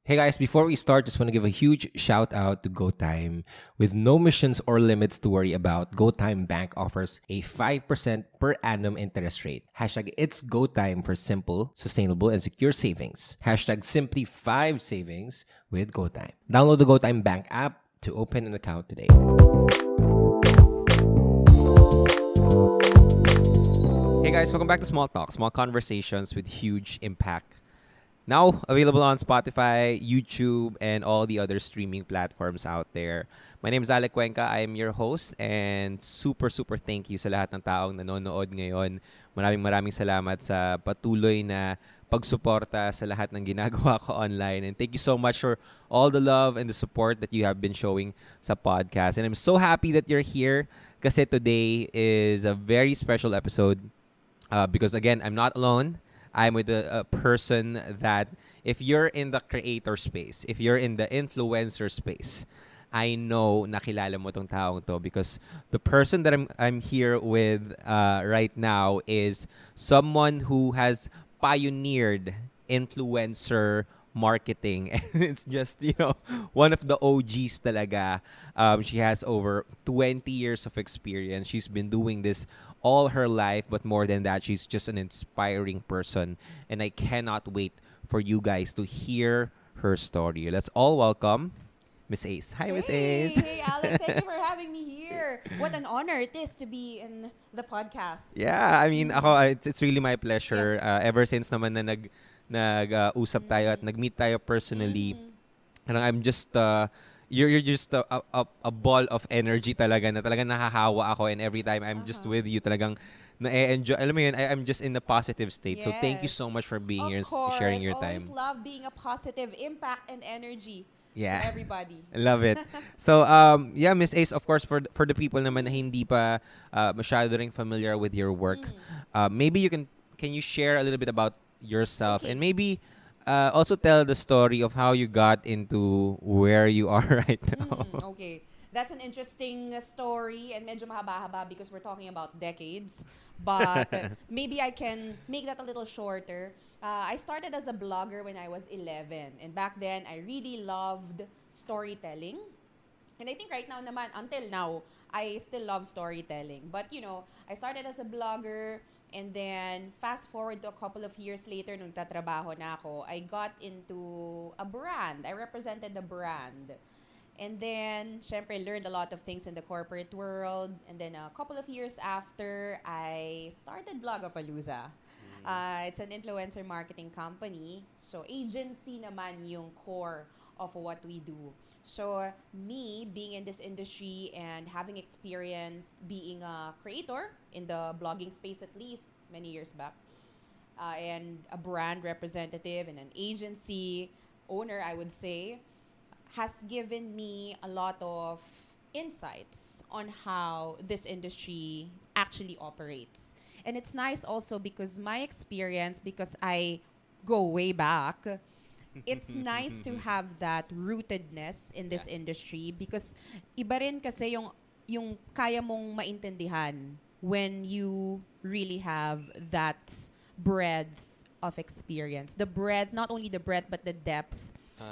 Hey guys, before we start, just want to give a huge shout out to GoTime. With no missions or limits to worry about, GoTime Bank offers a 5% per annum interest rate. Hashtag it's GoTime for simple, sustainable, and secure savings. Hashtag simply 5 savings with GoTime. Download the GoTime Bank app to open an account today. Hey guys, welcome back to Small Talk, small conversations with huge impact. Now available on Spotify, YouTube, and all the other streaming platforms out there. My name is Alec Cuenca. I am your host and super thank you sa lahat ng taong nanonood ngayon. Maraming salamat sa patuloy na pagsuporta sa lahat ng ginagawa ko online. And thank you so much for all the love and the support that you have been showing sa podcast. And I'm so happy that you're here kasi today is a very special episode because again, I'm not alone. I'm with a person that if you're in the creator space, if you're in the influencer space, I know nakilala mo tong taong to because the person that I'm here with right now is someone who has pioneered influencer marketing and it's just one of the OGs talaga. She has over 20 years of experience. She's been doing this all her life, but more than that, she's just an inspiring person. And I cannot wait for you guys to hear her story. Let's all welcome Miss Ace. Hi, Miss Ace. Hey, Alex. Thank you for having me here. What an honor it is to be in the podcast. Yeah, I mean, it's really my pleasure. Yes. Ever since naman na usap tayo at nag-meet tayo personally, I'm just you're just a ball of energy talaga na talagang nahahawa ako, and every time I'm just with you talagang na-enjoy. Alam mo yun, I'm just in the positive state. So thank you Yes. so much for being Of here and course. sharing your Always time. love being a positive impact and energy Yeah. to everybody. I love it. So yeah, Miss Ace, of course, for the people naman na hindi pa masyado ring familiar with your work, maybe can you share a little bit about yourself Okay. and maybe also tell the story of how you got into where you are right now. Okay. That's an interesting story and medyo mahaba-haba because we're talking about decades. But maybe I can make that a little shorter. I started as a blogger when I was 11. And back then, I really loved storytelling. And I think right now naman, until now, I still love storytelling. But, I started as a blogger, and then fast forward to a couple of years later nung tatrabaho na ako, I got into a brand. I represented a brand. And then, syempre, learned a lot of things in the corporate world. And then a couple of years after, I started Blogapalooza. It's an influencer marketing company. So, agency naman yung core of what we do. So, me being in this industry and having experience being a creator in the blogging space at least many years back, and a brand representative and an agency owner, I would say, has given me a lot of insights on how this industry actually operates. And it's nice also because my experience, because I go way back, it's nice to have that rootedness in this Yeah. industry because iba rin kasi yung kaya mong maintindihan when you really have that breadth of experience. The breadth, not only the breadth, but the depth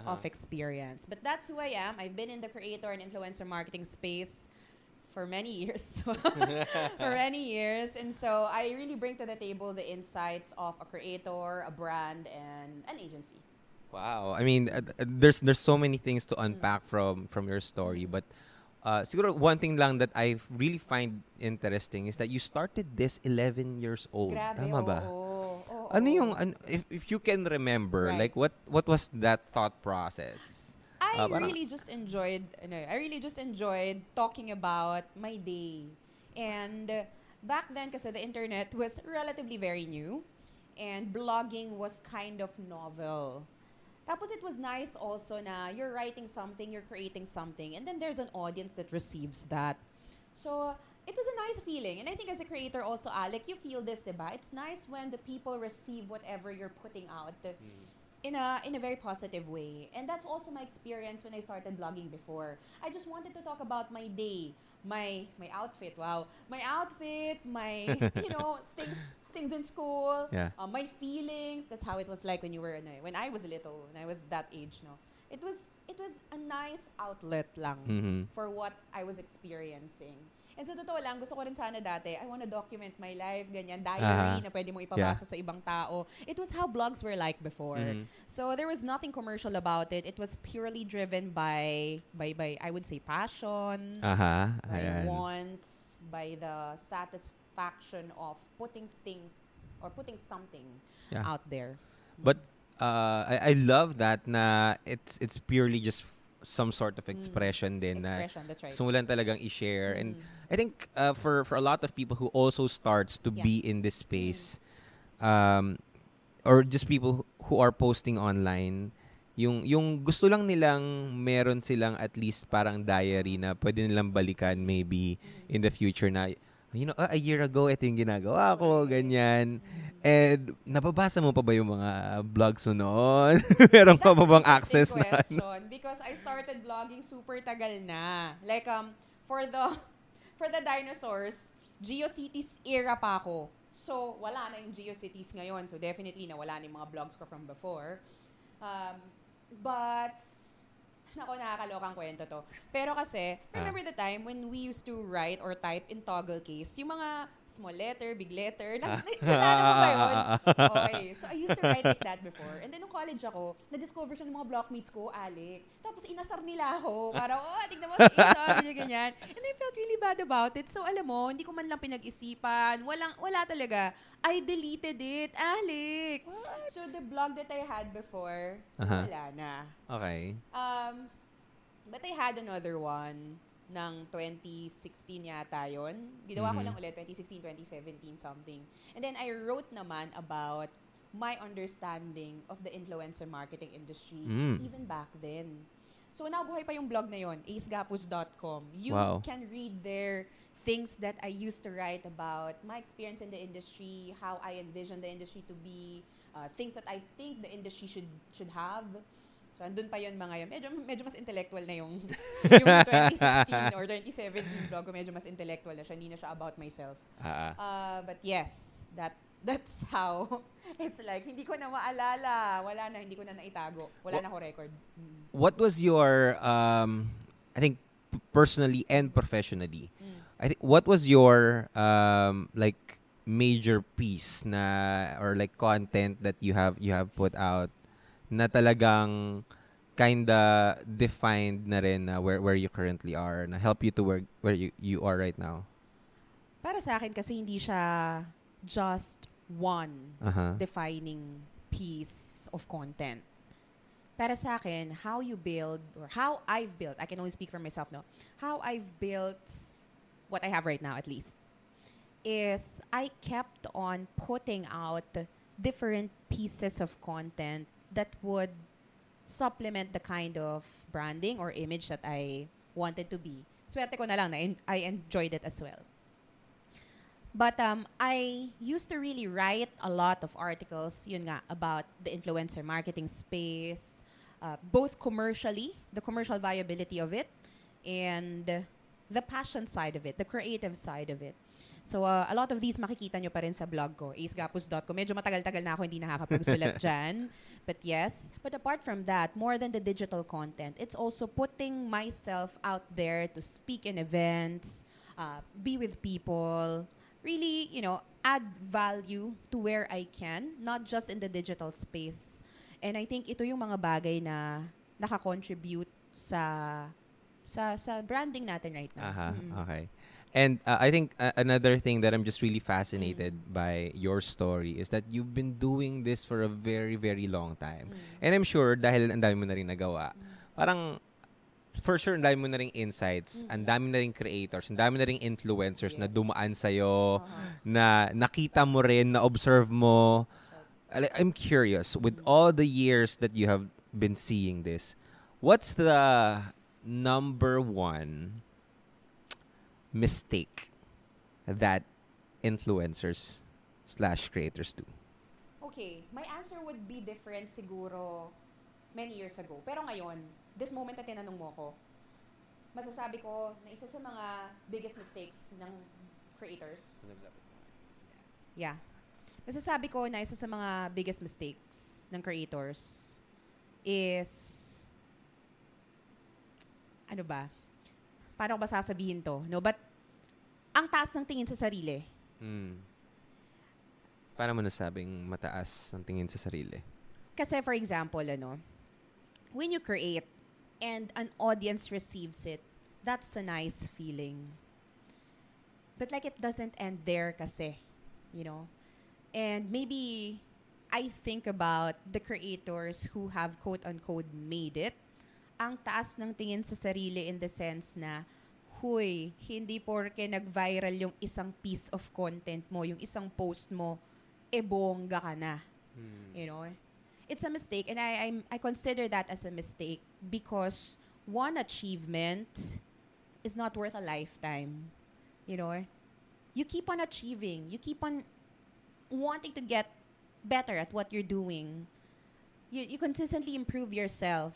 of experience. But that's who I am. I've been in the creator and influencer marketing space for many years. For many years. And so I really bring to the table the insights of a creator, a brand, and an agency. Wow. I mean, there's so many things to unpack from your story, but siguro one thing lang that I really find interesting is that you started this 11 years old. Grabe, Tama ba? oo. Oo, Ano yung oo. if you can remember, Right. like what was that thought process? I Parang really just enjoyed, I really just enjoyed talking about my day. And back then, kasi the internet was relatively very new, and blogging was kind of novel. Tapos it was nice also na you're writing something, you're creating something, and then there's an audience that receives that. So it was a nice feeling. And I think as a creator also, Alec, you feel this, diba? It's nice when the people receive whatever you're putting out. in a very positive way. And that's also my experience when I started blogging before. I just wanted to talk about my day, my outfit. Wow, my outfit, my things in school, Yeah. my feelings. That's how it was like when you were when I was little, when I was that age. No, it was it was a nice outlet lang Mm-hmm. for what I was experiencing. And sa totoo lang, gusto ko rin sana dati, I want to document my life, ganyan, Uh-huh. diary na pwede mo Yeah. ipabasa sa ibang tao. It was how blogs were like before. Mm-hmm. So there was nothing commercial about it. It was purely driven by I would say passion, Uh-huh. by Ayan. wants, by the satisfaction of putting things or putting something Yeah. out there. But I love that na it's purely just some sort of expression din na Expression, that's right. gusto mo lang talagang i-share. And Mm. I think for a lot of people who also starts to Yeah. be in this space, um, or just people who are posting online, yung gusto lang nilang meron silang at least parang diary na pwede nilang balikan maybe in the future na, a year ago, ito yung ginagawa ko, Correct. ganyan. And nababasa mo pa ba yung mga vlogs mo noon? Meron ka That's pa an bang interesting access na? question because I started vlogging super tagal na. Like for the for the dinosaurs, GeoCities era pa ako. So wala na yung GeoCities ngayon. So definitely nawala na yung mga vlogs ko from before. Um, but nako, nakakalokang kwento to. Pero kasi, remember the time when we used to write or type in toggle case, yung mga small letter, big letter, natala mo ba yun? Okay, so I used to write like that before. And then nung college ako, na-discover siya ng mga blockmates ko, Alec. Tapos inasar nila ako. Parang, tignan mo si Isa, ganyan. And I felt really bad about it. So alam mo, hindi ko man lang pinag-isipan. Wala talaga. I deleted it, Alec. So the blog that I had before, wala na. Okay. But I had another one ng 2016 yata yun. Ginawa ko lang ulit, 2016, 2017, something. And then I wrote naman about my understanding of the influencer marketing industry even back then. So nabuhay pa yung blog na yun, acegapus.com. You Wow. can read there things that I used to write about my experience in the industry, how I envision the industry to be, things that I think the industry should have. So, andun pa yun mga yun. Medyo mas intellectual na yung 2016 or 2017 blog ko. Medyo mas intellectual na siya. Hindi na siya about myself. But yes, that's how it's like. Hindi ko na maalala. Wala na. Hindi ko na naitago. Wala na ako record. What was your, I think, personally and professionally, I think, what was your, like, major piece na, or like content that you have put out na talagang kinda defined na rin na where you currently are, na help you to where you are right now? Para sa akin kasi hindi siya just one defining piece of content. Para sa akin, how you build or how I've built, I can only speak for myself now, how I've built what I have right now at least, is I kept on putting out different pieces of content that would supplement the kind of branding or image that I wanted to be. Swerte ko na lang na I enjoyed it as well. But I used to really write a lot of articles, yun nga, about the influencer marketing space, both commercially, the commercial viability of it, and the passion side of it, the creative side of it. So, a lot of these makikita nyo pa rin sa blog ko, acegapus.com. Medyo matagal-tagal na ako hindi nakakapagsulat dyan. But yes, but apart from that, more than the digital content, it's also putting myself out there to speak in events, be with people, really, add value to where I can, not just in the digital space. And I think ito yung mga bagay na nakakontribute sa branding natin right now. Okay. And I think another thing that I'm just really fascinated by your story is that you've been doing this for a very, very long time. And I'm sure dahil ang dami mo na rin nagawa, parang for sure ang dami mo na rin insights, ang dami na rin creators, ang dami na rin influencers na dumaan sa'yo, na nakita mo rin, na observe mo. I'm curious, with all the years that you have been seeing this, what's the number one mistake that influencers / creators do? okay, my answer would be different siguro many years ago. Pero ngayon, this moment na tinanong mo ko, masasabi ko na isa sa mga biggest mistakes ng creators. Yeah. Masasabi ko na isa sa mga biggest mistakes ng creators is, ano ba? Paano ko ba sasabihin to? No, but ang taas ng tingin sa sarili. Paano mo nasabing mataas ang tingin sa sarili? Kasi for example, when you create and an audience receives it, that's a nice feeling. But like it doesn't end there kasi, And maybe I think about the creators who have quote-unquote made it. Ang taas ng tingin sa sarili in the sense na, huy, hindi porke nag-viral yung isang piece of content mo, yung isang post mo, bongga ka na. It's a mistake, and I consider that as a mistake because one achievement is not worth a lifetime. You keep on achieving. You keep on wanting to get better at what you're doing. You consistently improve yourself.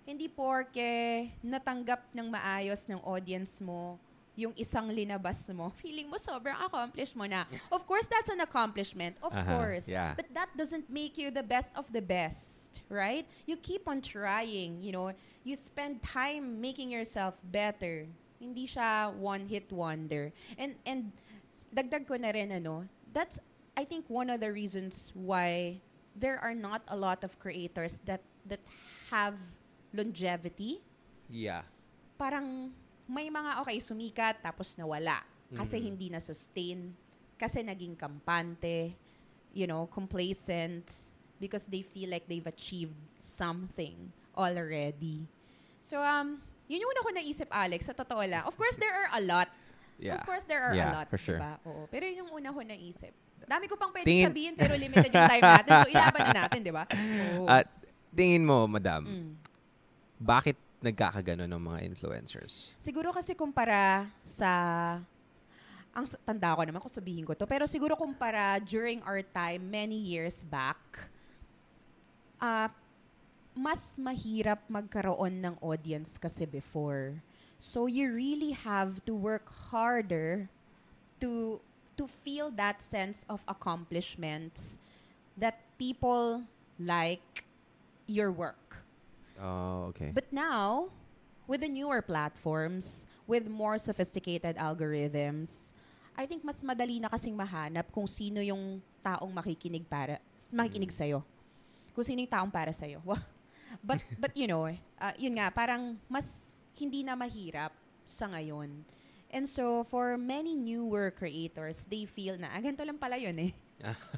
Hindi porke natanggap ng maayos ng audience mo yung isang linabas mo, feeling mo sobrang accomplished mo na. Of course, that's an accomplishment. Of course. Yeah. But that doesn't make you the best of the best, right? You keep on trying, You spend time making yourself better. Hindi siya one-hit wonder. And dagdag ko na rin, that's, I think, one of the reasons why there are not a lot of creators that have longevity. Yeah. Parang may mga sumikat tapos nawala kasi hindi na sustain, kasi naging kampante, complacent because they feel like they've achieved something already. So yun yung una ko naisip, Alex, sa totoo lang. Of course there are a lot. Yeah. Of course there are a lot, for sure. diba? Oo. Pero yun yung una ko naisip. Dami ko pang pwedeng Tingin- sabihin pero limited yung time natin. So ilaban na natin, di ba? Oo. At tingin mo, madam, bakit nagkakagano ng mga influencers? Siguro kasi kumpara sa, tanda ko naman kung sabihin ko to, pero siguro kumpara during our time, many years back, mas mahirap magkaroon ng audience kasi before. So you really have to work harder to feel that sense of accomplishment that people like your work. Oh, okay. But now, with the newer platforms, with more sophisticated algorithms, I think mas madali na kasing mahanap kung sino yung taong makikinig sa'yo. Kung sino yung taong para sa'yo. But yun nga, parang mas hindi na mahirap sa ngayon. And so, for many newer creators, they feel na, ganito lang pala yun eh.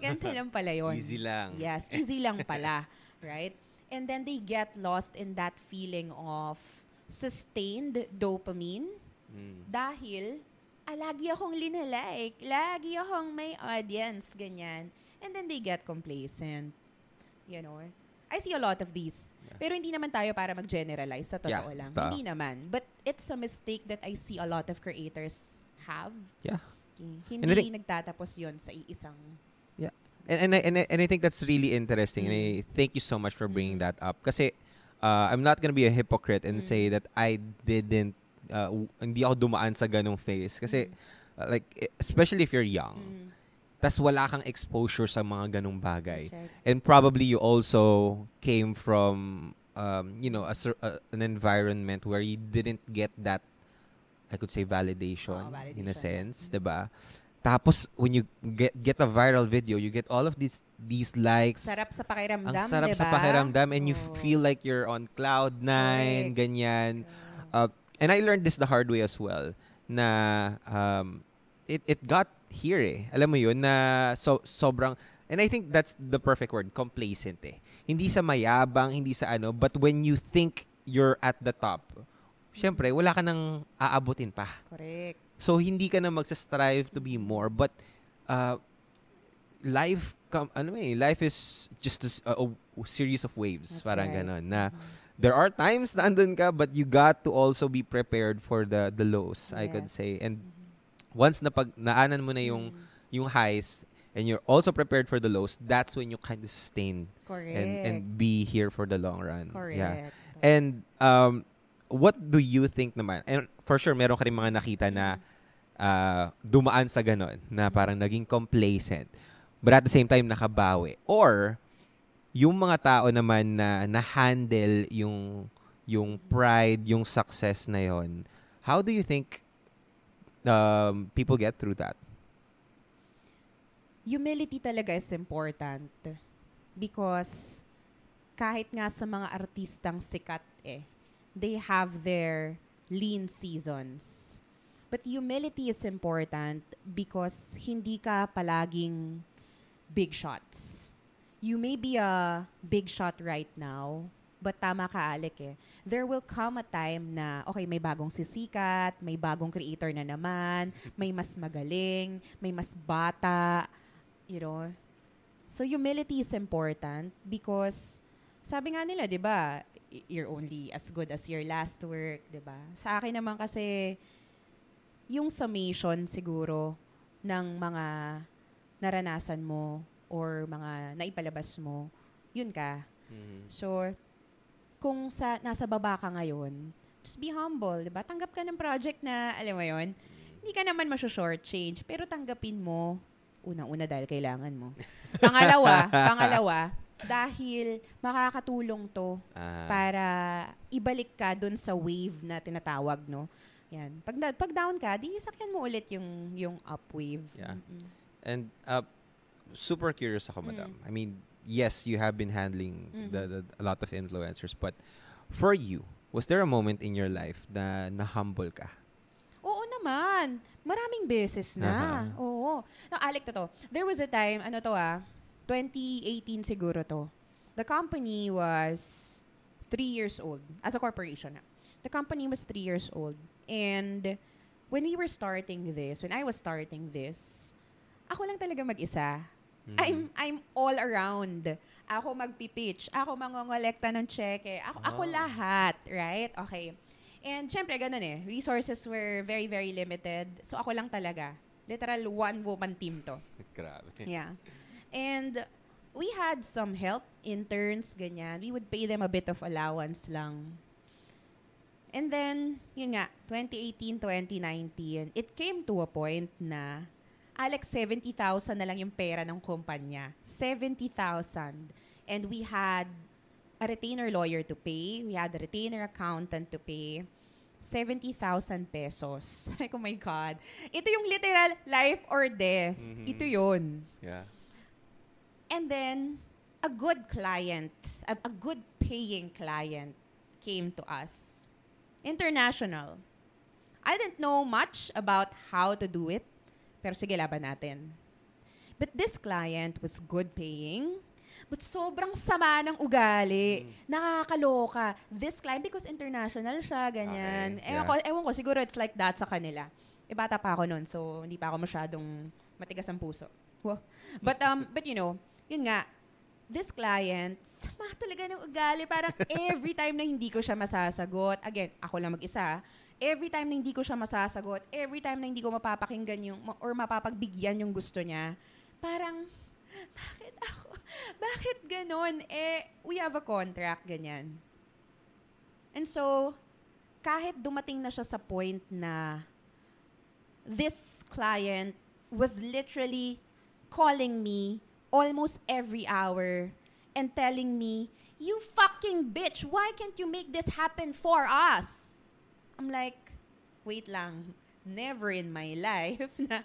Ganito lang pala yun. Easy lang. Yes, easy lang pala. Right? And then they get lost in that feeling of sustained dopamine dahil lagi akong linalike, lagi akong may audience, ganyan. And then they get complacent. I see a lot of these. Yeah. Pero hindi naman tayo para mag-generalize, sa totoo lang. Hindi naman. But it's a mistake that I see a lot of creators have. Yeah. Hindi nagtatapos yon sa iisang. Yeah. And I think that's really interesting. And I thank you so much for bringing that up. Kasi I'm not gonna be a hypocrite and say that I didn't, hindi ako dumaan sa ganong phase. Kasi, like, especially if you're young, tas wala kang exposure sa mga ganong bagay. Right. And probably you also came from, an environment where you didn't get that, I could say, validation in a sense, diba? Tapos, when you get a viral video, you get all of these likes. Sarap sa pakiramdam, Ang sarap diba? sa pakiramdam, and you feel like you're on cloud nine, ganyan. And I learned this the hard way as well, na it got here eh. Alam mo yun, na sobrang, and I think that's the perfect word, complacent eh. Hindi sa mayabang, hindi sa but when you think you're at the top, syempre, wala ka nang aabutin pa. Correct. So, hindi ka na magsa-strive to be more, but life is just a series of waves. That's parang right. ganon. Na there are times na andun ka, but you got to also be prepared for the lows, I could say. And once na naanan mo na yung highs, and you're also prepared for the lows, that's when you kind of sustain Correct. and be here for the long run. Correct. Yeah. And what do you think naman? And for sure, meron ka rin mga nakita na dumaan sa ganon, na parang naging complacent, but at the same time, nakabawi. Or, yung mga tao naman na na-handle yung pride, yung success na yon, how do you think people get through that? Humility talaga is important because kahit nga sa mga artistang sikat they have their lean seasons. But humility is important because hindi ka palaging big shots. You may be a big shot right now, but tama ka, Alec There will come a time na, okay, may bagong sisikat, may bagong creator na naman, may mas magaling, may mas bata, you know. So humility is important because sabi nga nila, 'di ba, you're only as good as your last work, 'di ba? Sa akin naman kasi yung summation siguro ng mga naranasan mo or mga naipalabas mo, yun ka. So kung nasa baba ka ngayon, just be humble, 'di ba? Tanggap ka ng project na, alam mo 'yon, hindi ka naman short-change, pero tanggapin mo. Unang-una dahil kailangan mo. Pangalawa, dahil makakatulong to para ibalik ka dun sa wave na tinatawag, no? Yan. Pag down ka, di sakyan mo ulit yung up wave. Yeah. And super curious ako, madam. I mean, yes, you have been handling a lot of influencers, but for you, was there a moment in your life na na-humble ka? Oo naman. Maraming beses na. Oo. Alec, to. There was a time, 2018 siguro to. The company was 3 years old. As a corporation na. The company was 3 years old. And when I was starting this, ako lang talaga mag-isa. I'm all around. Ako magpipitch. Ako mangongolekta ng cheque. Ako lahat. Right? Okay. And syempre, ganun resources were very, very limited. So ako lang talaga. Literal, one-woman team to. Grabe. Yeah. And we had some help, interns, ganyan. We would pay them a bit of allowance lang. And then, yun nga, 2018, 2019, it came to a point na, Alex, 70,000 na lang yung pera ng kumpanya. 70,000. And we had a retainer lawyer to pay. We had a retainer accountant to pay. 70,000 pesos. Like, oh my God. Ito yung literal life or death. Ito yun. Yeah. And then, a good client, a good paying client came to us. International. I didn't know much about how to do it. Pero sige, laban natin. But this client was good paying. But sobrang sama ng ugali. Nakakaloka. This client, because international siya, ganyan. Okay, Ewan ko, siguro it's like that sa kanila. Bata pa ako nun, so hindi pa ako masyadong matigas ang puso. But you know, yun nga, this client, sama talaga ng ugali. Parang every time na hindi ko siya masasagot, again, ako lang mag-isa, every time na hindi ko siya masasagot, every time na hindi ko mapapakinggan or mapapagbigyan yung gusto niya, parang, bakit ganon? We have a contract, ganyan. And so, kahit dumating na siya sa point na this client was literally calling me almost every hour and telling me, "You fucking bitch, why can't you make this happen for us?" I'm like, wait lang, never in my life na,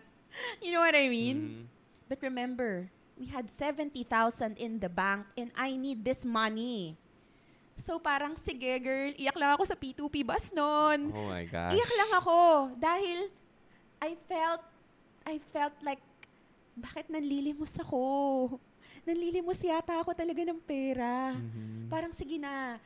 you know what I mean? But remember, we had 70,000 in the bank and I need this money. So parang, sige girl, iyak lang ako sa P2P bus nun. Oh my gosh. Iyak lang ako dahil I felt like, bakit nanlilimos ako? Nanlilimos yata ako talaga ng pera. Parang sige na,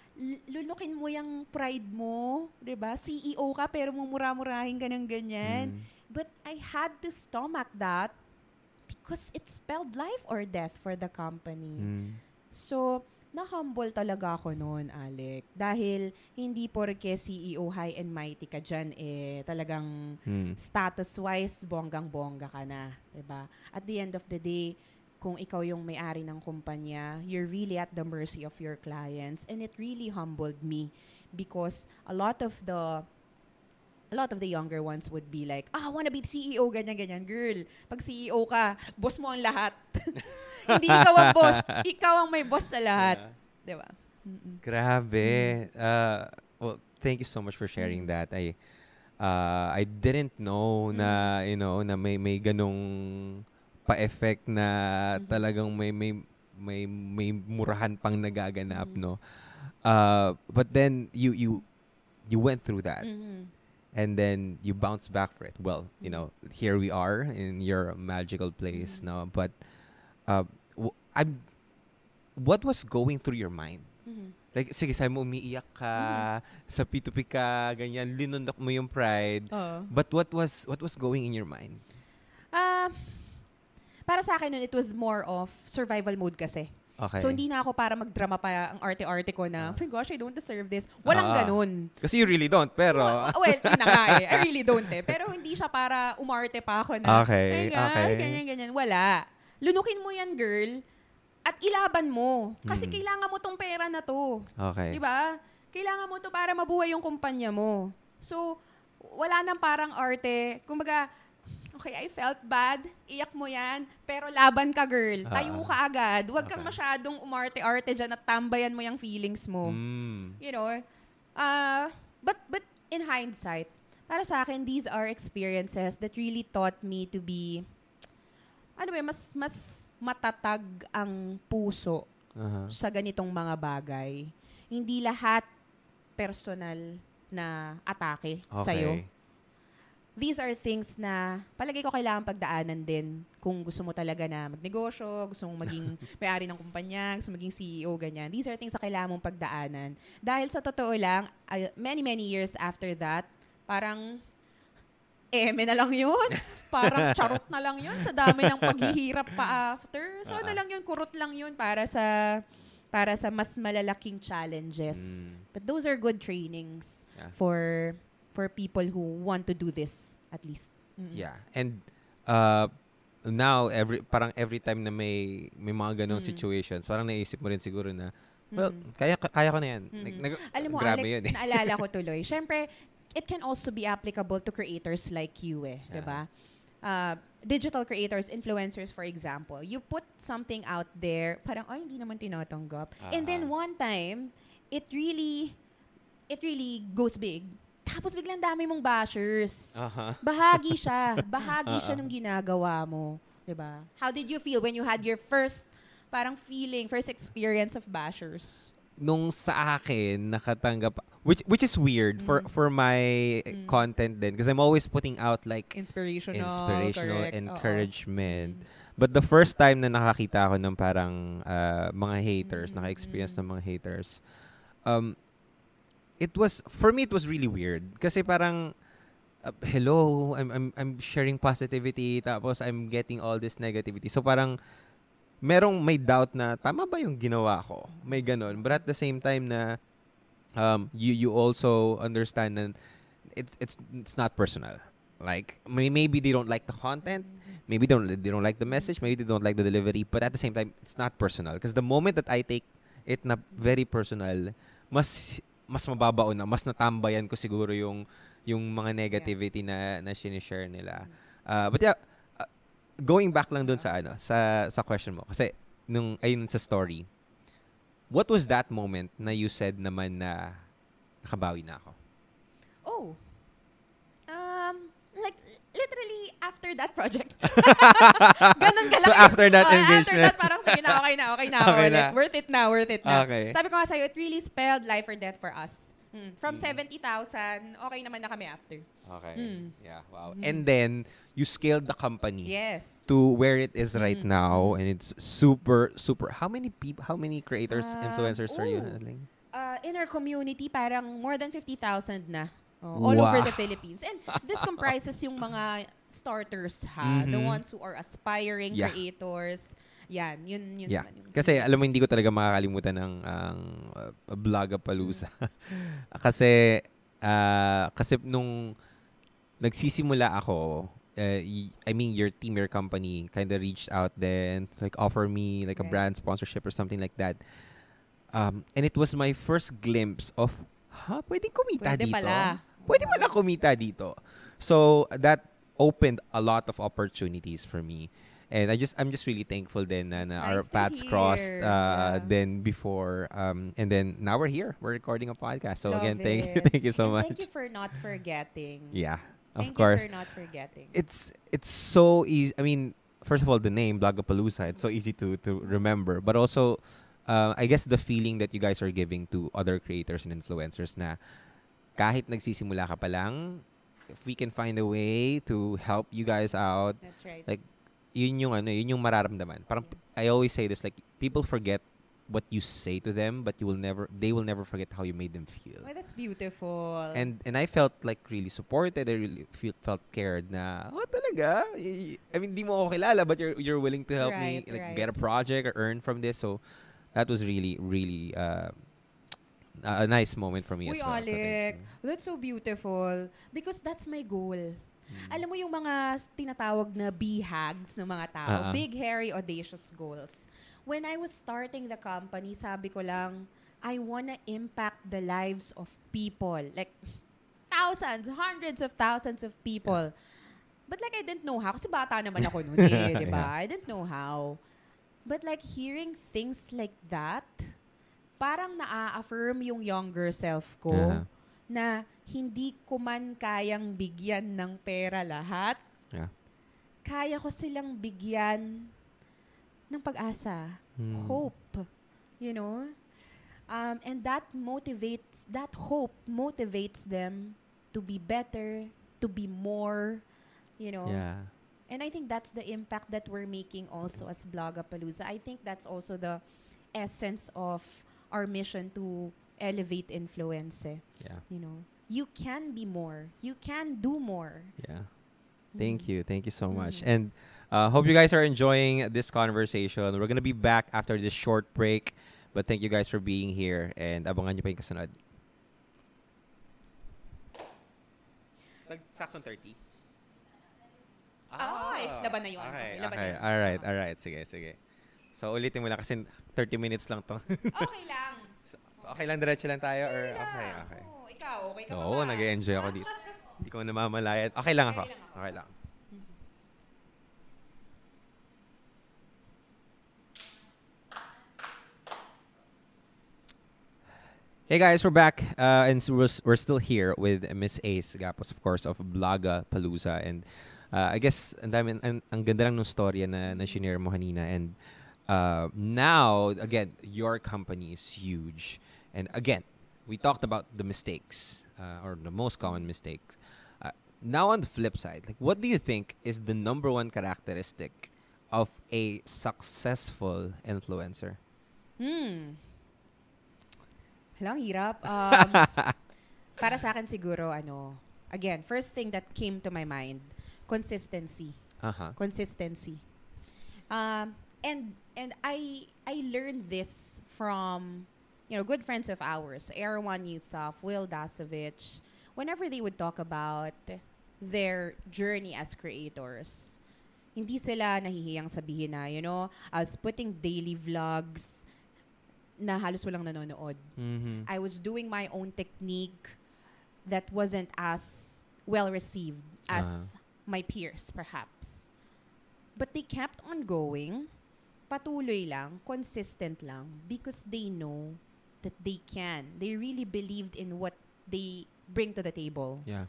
lulukin mo yung pride mo, 'di ba? CEO ka pero mumura-murahin ka ng ganyan. But I had to stomach that because it spelled life or death for the company. So, Na-humble talaga ako noon, Alec. Dahil hindi porke CEO high and mighty ka dyan, talagang status-wise, bonggang-bongga ka na. Diba? At the end of the day, kung ikaw yung may-ari ng kumpanya, you're really at the mercy of your clients. And it really humbled me because a lot of the younger ones would be like, I wanna be the CEO, ganyan-ganyan. Girl, pag CEO ka, boss mo ang lahat. Hindi ikaw ang boss. Ikaw ang may boss sa lahat. Yeah. Diba? Grabe. Well, thank you so much for sharing that. I didn't know na, na may ganong pa-effect na talagang may murahan pang nagaganap, no? But then you went through that. And then you bounce back for it. Well, here we are in your magical place now. But what was going through your mind? Like, sige, sabi mo, umiiyak ka, sa P2P ka, ganyan, linundok mo yung pride. But what was going in your mind? Para sa akin nun, it was more of survival mode kasi. Okay. So, hindi na ako para magdrama pa ang arte-arte ko na, oh my gosh, I don't deserve this. Walang ganun. Kasi you really don't, pero... Well, yun na nga I really don't Pero hindi siya para umarte pa ako na, okay. ganyan. Wala. Lunukin mo yan, girl, at ilaban mo. Kasi kailangan mo tong pera na to. Okay. Diba? Kailangan mo to para mabuhay yung kumpanya mo. So, wala nang parang arte. Kumbaga, okay, I felt bad. Iyak mo yan. Pero laban ka, girl. Tayo ka agad. Huwag kang masyadong umarte-arte dyan at tambayan mo yung feelings mo. You know? But in hindsight, para sa akin, these are experiences that really taught me to be, mas matatag ang puso sa ganitong mga bagay. Hindi lahat personal na atake sa'yo. These are things na palagay ko kailangan pagdaanan din kung gusto mo talaga na magnegosyo, gusto mong maging may-ari ng kumpanya, gusto maging CEO, ganyan. These are things na kailangan mong pagdaanan. Dahil sa totoo lang, many years after that, parang na lang yun. Parang charot na lang yun sa dami ng paghihirap pa after. So na lang yun, kurot lang yun para sa mas malalaking challenges. But those are good trainings for people who want to do this, at least. Yeah. And now, every time na may mga ganong situations, parang naisip mo rin siguro na, well, kaya ko na yan. Alam mo, grabe Alec, yun, naalala ko tuloy. Siyempre, it can also be applicable to creators like you, diba? Digital creators, influencers, for example. You put something out there, parang, hindi naman tinatanggap. And then one time, it really goes big. Tapos biglang dami mong bashers. Bahagi siya nung ginagawa mo. Diba? How did you feel when you had your first experience of bashers? Nung sa akin, nakatanggap, which is weird for my content din. Because I'm always putting out like inspirational correct. Encouragement. But the first time na nakakita ako ng parang mga haters, naka-experience ng mga haters, it was really weird kasi parang hello, I'm sharing positivity tapos I'm getting all this negativity. So parang may doubt na tama ba yung ginawa ko? May ganun. But at the same time na you also understand that it's not personal. Like maybe they don't like the content, maybe they don't like the message, maybe they don't like the delivery, but at the same time it's not personal because the moment that I take it na very personal, mas mababaon na, mas natambayan ko siguro yung mga negativity na sinishare nila. But yeah, going back lang dun sa question mo, kasi ayun sa story, what was that moment na you said naman na nakabawi na ako? Like literally after that project. Ganun kalaki. So after that engagement. After that, parang sige na, okay na. Like, worth it na. Okay. Sabi ko nga sa'yo, it really spelled life or death for us. From 70,000, okay naman na kami after. Okay. Yeah, wow. And then, you scaled the company. Yes. To where it is right now. And it's super. How many creators, influencers are you handling? In our community, parang more than 50,000 na. All over the Philippines. And this comprises yung mga starters, the ones who are aspiring creators. Yan, yun Yeah. naman yung Kasi feeling. alam mo hindi ko talaga makakalimutan ng ang Vlogapalooza. kasi kasi nung nagsisimula ako, I mean your team, your company kind of reached out then like offer me like a Right. brand sponsorship or something like that. And it was my first glimpse of, pwedeng kumita Pwede dito? pala. Pwede pala kumita dito. So that opened a lot of opportunities for me. And I'm just really thankful then It's na our nice to paths crossed hear. Yeah. then before and then now we're here. We're recording a podcast. So again, Love thank you, it. thank you so And much. thank you for not forgetting. Yeah, of Thank you course. for not forgetting. It's so easy. I mean, first of all, the name Blogapalooza. It's so easy to remember, but also, I guess the feeling that you guys are giving to other creators and influencers na kahit nagsisimula ka pa lang, if we can find a way to help you guys out, That's right. like yun yung mararamdaman. Parang I always say this, like people forget what you say to them, but they will never forget how you made them feel. Oh, that's beautiful. And I felt like really supported. I really felt cared na, talaga? I mean, di mo ako kilala, but you're willing to help me Right, like right. get a project or earn from this. So that was really, really a nice moment for me Uy, as well. So Alec, thank that's so beautiful. Because that's my goal. you. Alam mo yung mga tinatawag na BHAGs ng mga tao, Ah, ah. big, hairy, audacious goals. When I was starting the company, sabi ko lang, I wanna impact the lives of people. Like, thousands, hundreds of thousands of people. But like, I didn't know how. Kasi bata naman ako noon di ba? Yeah. I didn't know how. But like, hearing things like that, parang naa-affirm yung younger self ko Uh-huh. na hindi ko man kayang bigyan ng pera lahat, Yeah. kaya ko silang bigyan ng pag-asa, hope, you know? And that hope motivates them to be better, to be more, you know? Yeah. And I think that's the impact that we're making also as Blogapalooza. I think that's also the essence of our mission to elevate influence. Yeah. You know, you can be more. You can do more. Yeah. Thank you. Thank you so much. Mm. And hope you guys are enjoying this conversation. We're gonna be back after this short break. But thank you guys for being here. And abangan nyo pa yung kasunod. Saktong 30. Ay, laban na yun. Okay, Laban na okay. yun. Alright. Sige. So, ulitin mo lang kasi 30 minutes lang to. Okay lang. so, okay lang, diretso lang tayo? Or, lang. okay. Oo, ikaw, okay ka Oo, ba? nag-enjoy ako dito. Hindi ko namamalayan. Okay lang ako. Okay lang ako. Okay lang. Hey guys, we're back, and so we're still here with Miss Ace Gapos, of course, of Blogapalooza, and I guess ang ganda lang ng storya na shinare mo kanina, and now again your company is huge, and again we talked about the mistakes or the most common mistakes. Now on the flip side, like what do you think is the number one characteristic of a successful influencer? Hala, ang hirap. Para sa akin siguro, again, first thing that came to my mind, consistency. Uh-huh. Consistency. And I learned this from, good friends of ours, Erwan Yusuf, Will Dasovich, whenever they would talk about their journey as creators. Hindi sila nahihiyang sabihin na, I was putting daily vlogs na halos walang nanonood. Mm-hmm. I was doing my own technique that wasn't as well received as my peers, perhaps. But they kept on going, patuloy lang, consistent lang, because they know that they can. They really believed in what they bring to the table. Yeah.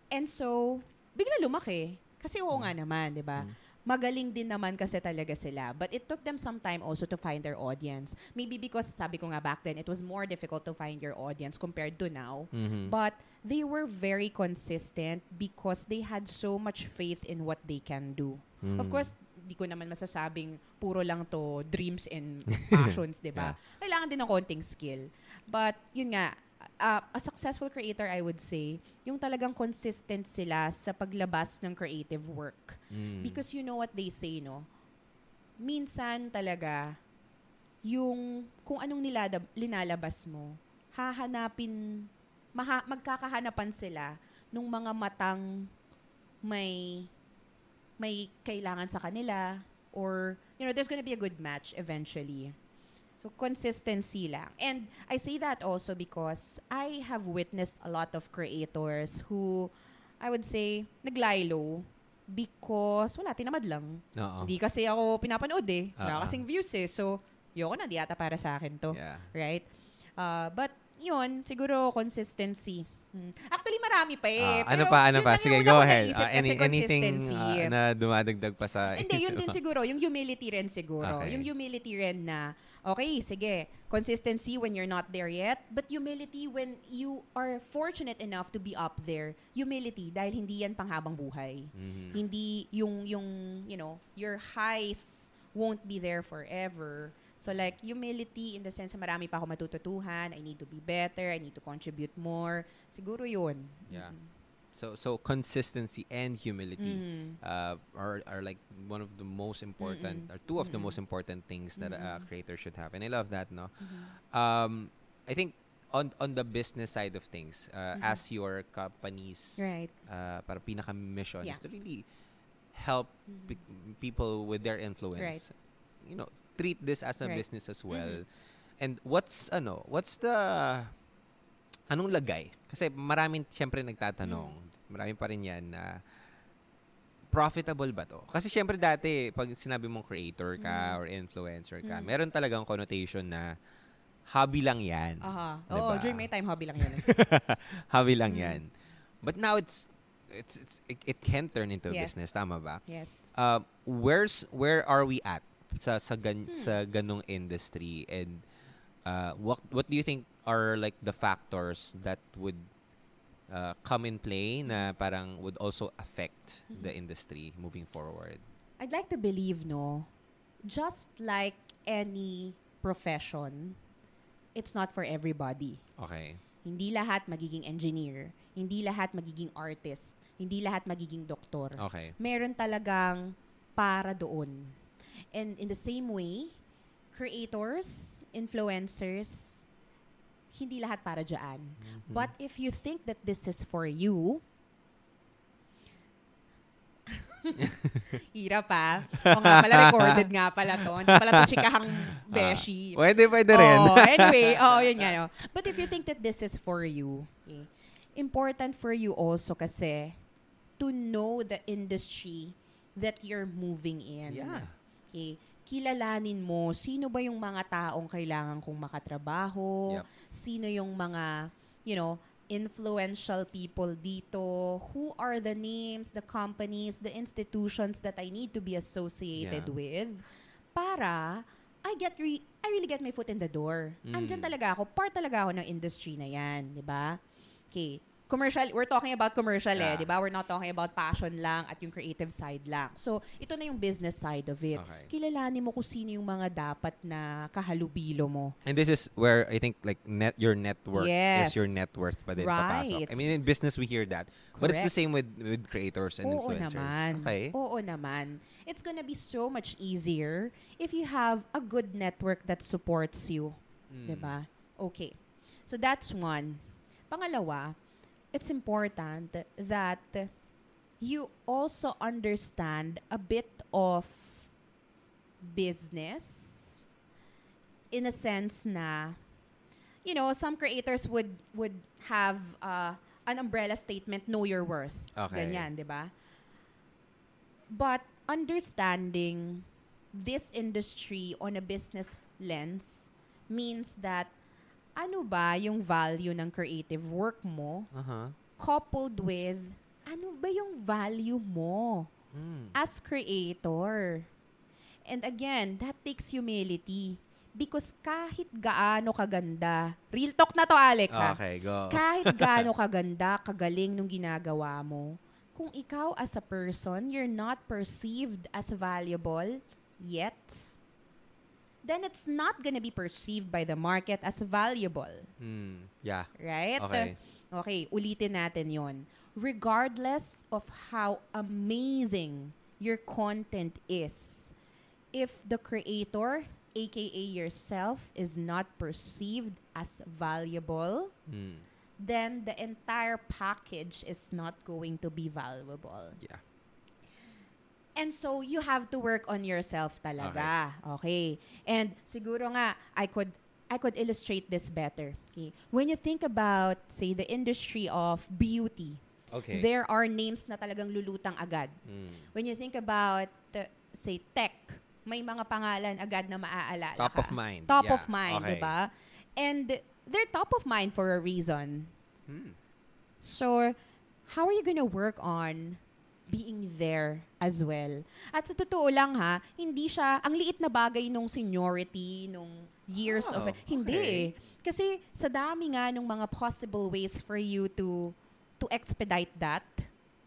And so, bigla lumaki. Kasi oo nga naman, di ba? Magaling din naman kasi talaga sila. But it took them some time also to find their audience. Maybe because, sabi ko nga back then, it was more difficult to find your audience compared to now. Mm-hmm. But they were very consistent because they had so much faith in what they can do. Of course, di ko naman masasabing puro lang to dreams and passions, di ba? Kailangan din ng konting skill. But, yun nga, a successful creator, I would say, yung talagang consistent sila sa paglabas ng creative work. Because you know what they say, no? minsan talaga, yung kung anong linalabas mo, hahanapin, magkakahanapan sila nung mga matang may kailangan sa kanila, or, there's gonna be a good match eventually. So, consistency lang. And I say that also because I have witnessed a lot of creators who, I would say, nag-lie low because, wala, tinamad lang. Oo. Hindi kasi ako pinapanood eh. Wala Oo. kasing views eh. So, yoko na, di ata para sa akin to. Yeah. Right? But, yun, siguro consistency. Actually, marami pa eh. Ano Pero pa? yun lang Sige, yung go una ko ahead. naisip kasi Anything consistency. na dumadagdag pa sa Hindi, yun isip din mo? siguro. Yung humility rin siguro. Okay. Yung humility rin na, okay, sige, consistency when you're not there yet, but humility when you are fortunate enough to be up there. Humility, dahil hindi yan panghabang buhay. Mhm. Hindi yung your highs won't be there forever. So like, humility in the sense na marami pa ako matututuhan, I need to be better, I need to contribute more. Siguro yun. Yeah. So consistency and humility Mhm. are like one of the most important, or two of the most important things that a creator should have. And I love that, no? I think on the business side of things, as your company's Right. para pinaka-mission Yeah. is to really help people with their influence. Right. Treat this as a Right. business as well. And what's the anong lagay? Kasi maraming siyempre nagtatanong. Marami pa rin yan na profitable ba to? Kasi siyempre dati, pag sinabi mong creator ka or influencer ka, meron talagang connotation na hobby lang yan. Aha. Diba? Oo, during my time, hobby lang yan. Hobby lang yan. But now it can turn into a Yes. business, tama ba? Yes. Where are we at sa ganung industry, and what do you think are like the factors that would come in play na parang would also affect the industry moving forward? I'd like to believe, just like any profession, it's not for everybody. Okay. Hindi lahat magiging engineer. Hindi lahat magiging artist. Hindi lahat magiging doktor. Okay. Meron talagang para doon. And in the same way, creators, influencers, hindi lahat para dyan. But if you think that this is for you, hirap pa. O nga pala, recorded nga pala to. Hindi pala to chikahang beshi. Pwede rin. Anyway, yun nga. No. But if you think that this is for you, okay, important for you also kasi to know the industry that you're moving in. Yeah. Okay. Kilalanin mo, sino ba yung mga taong kailangan kong makatrabaho? Yep. Sino yung mga, influential people dito? Who are the names, the companies, the institutions that I need to be associated with? Para I really get my foot in the door. Andyan talaga ako. Part talaga ako ng industry na yan. Diba? Okay. Commercial, we're talking about commercial di ba? We're not talking about passion lang at yung creative side lang. So, ito na yung business side of it. Okay. Kilalanin mo kung sino yung mga dapat na kahalubilo mo. And this is where I think like your network Yes. is your net worth pa din Right. papasok. I mean, in business we hear that. But it's the Correct. same with creators and Oo influencers. naman. Okay. Oo naman. It's gonna be so much easier if you have a good network that supports you. Diba? Okay. So that's one. Pangalawa, it's important that you also understand a bit of business in a sense na, some creators would have an umbrella statement, know your worth. Okay. Ganyan, di ba? But understanding this industry on a business lens means that ano ba yung value ng creative work mo coupled with ano ba yung value mo as creator. And again, that takes humility. Because kahit gaano kaganda, real talk na to, Alec, ha? Okay, go. Kahit gaano kaganda, kagaling nung ginagawa mo, kung ikaw as a person, you're not perceived as valuable yet, then it's not gonna be perceived by the market as valuable. Yeah. Right? Okay. Okay, ulitin natin yon. Regardless of how amazing your content is, if the creator, aka yourself, is not perceived as valuable, then the entire package is not going to be valuable. Yeah. And so you have to work on yourself talaga. Okay. And siguro nga I could illustrate this better. Okay. When you think about, say, the industry of beauty, Okay. there are names na talagang lulutang agad. When you think about, say, tech, may mga pangalan agad na maaalala Top ka. of mind. Top Yeah. of mind, Okay. diba? And they're top of mind for a reason. So, how are you gonna work on being there as well? At sa totoo lang ha, hindi siya, ang liit na bagay nung seniority, nung years of, hindi okay. Kasi sa dami nga nung mga possible ways for you to expedite that,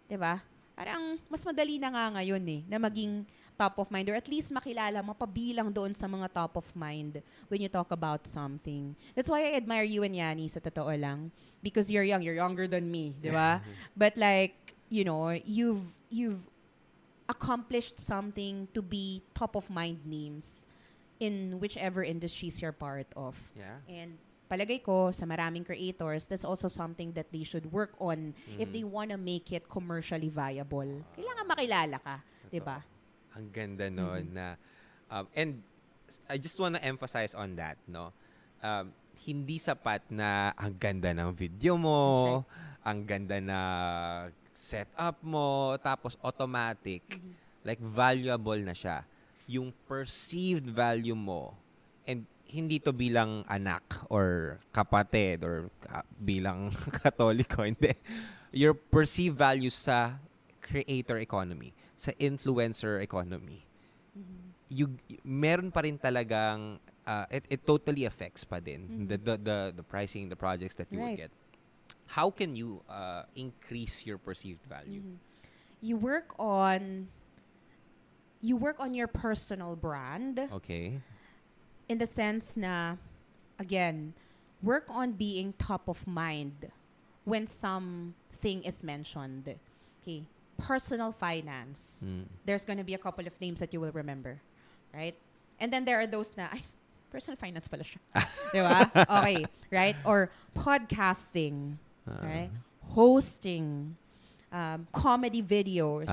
diba? Parang mas madali na nga ngayon na maging top of mind or at least makilala, mapabilang doon sa mga top of mind when you talk about something. That's why I admire you and Yani, sa totoo lang. Because you're young, you're younger than me, di ba? But like, you know, you've accomplished something to be top of mind names in whichever industries you're part of. Yeah. And palagay ko, sa maraming creators, that's also something that they should work on if they wanna make it commercially viable. Kailangan makilala ka, di ba? Ang ganda nun na and I just wanna emphasize on that, no. Hindi sapat na ang ganda ng video mo, ang ganda na setup mo, tapos automatic, like valuable na siya. Yung perceived value mo, and hindi to bilang anak or kapatid or bilang katoliko, hindi. Your perceived value sa creator economy, sa influencer economy, meron pa rin talagang it totally affects pa din the pricing, the projects that you would get. How can you increase your perceived value? You work on your personal brand. Okay. In the sense na, again, work on being top of mind when something is mentioned. Okay. Personal finance. There's gonna be a couple of names that you will remember. Right? And then there are those na, ay, personal finance pala siya. Diba? Okay. Right? Or podcasting. Right? Hosting. Comedy videos.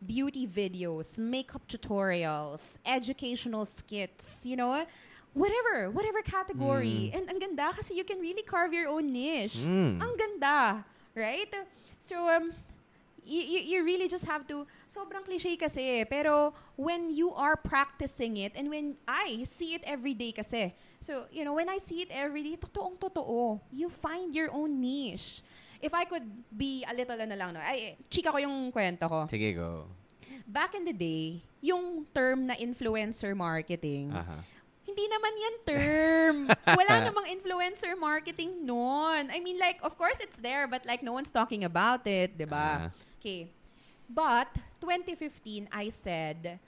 Beauty videos. Makeup tutorials. Educational skits. You know? Whatever category. And ang ganda kasi you can really carve your own niche. Ang ganda. Right? So, you really just have to, sobrang cliche kasi, pero when you are practicing it, and when I see it every day kasi, so, you know, when I see it every day, totoong-totoo, you find your own niche. If I could be a little na lang, no, ay, chika ko yung kwento ko. Sige, go. Back in the day, yung term na influencer marketing, hindi naman yan term. Wala namang influencer marketing nun. I mean, like, of course it's there, but like, no one's talking about it, diba? Okay. But, 2015, I said,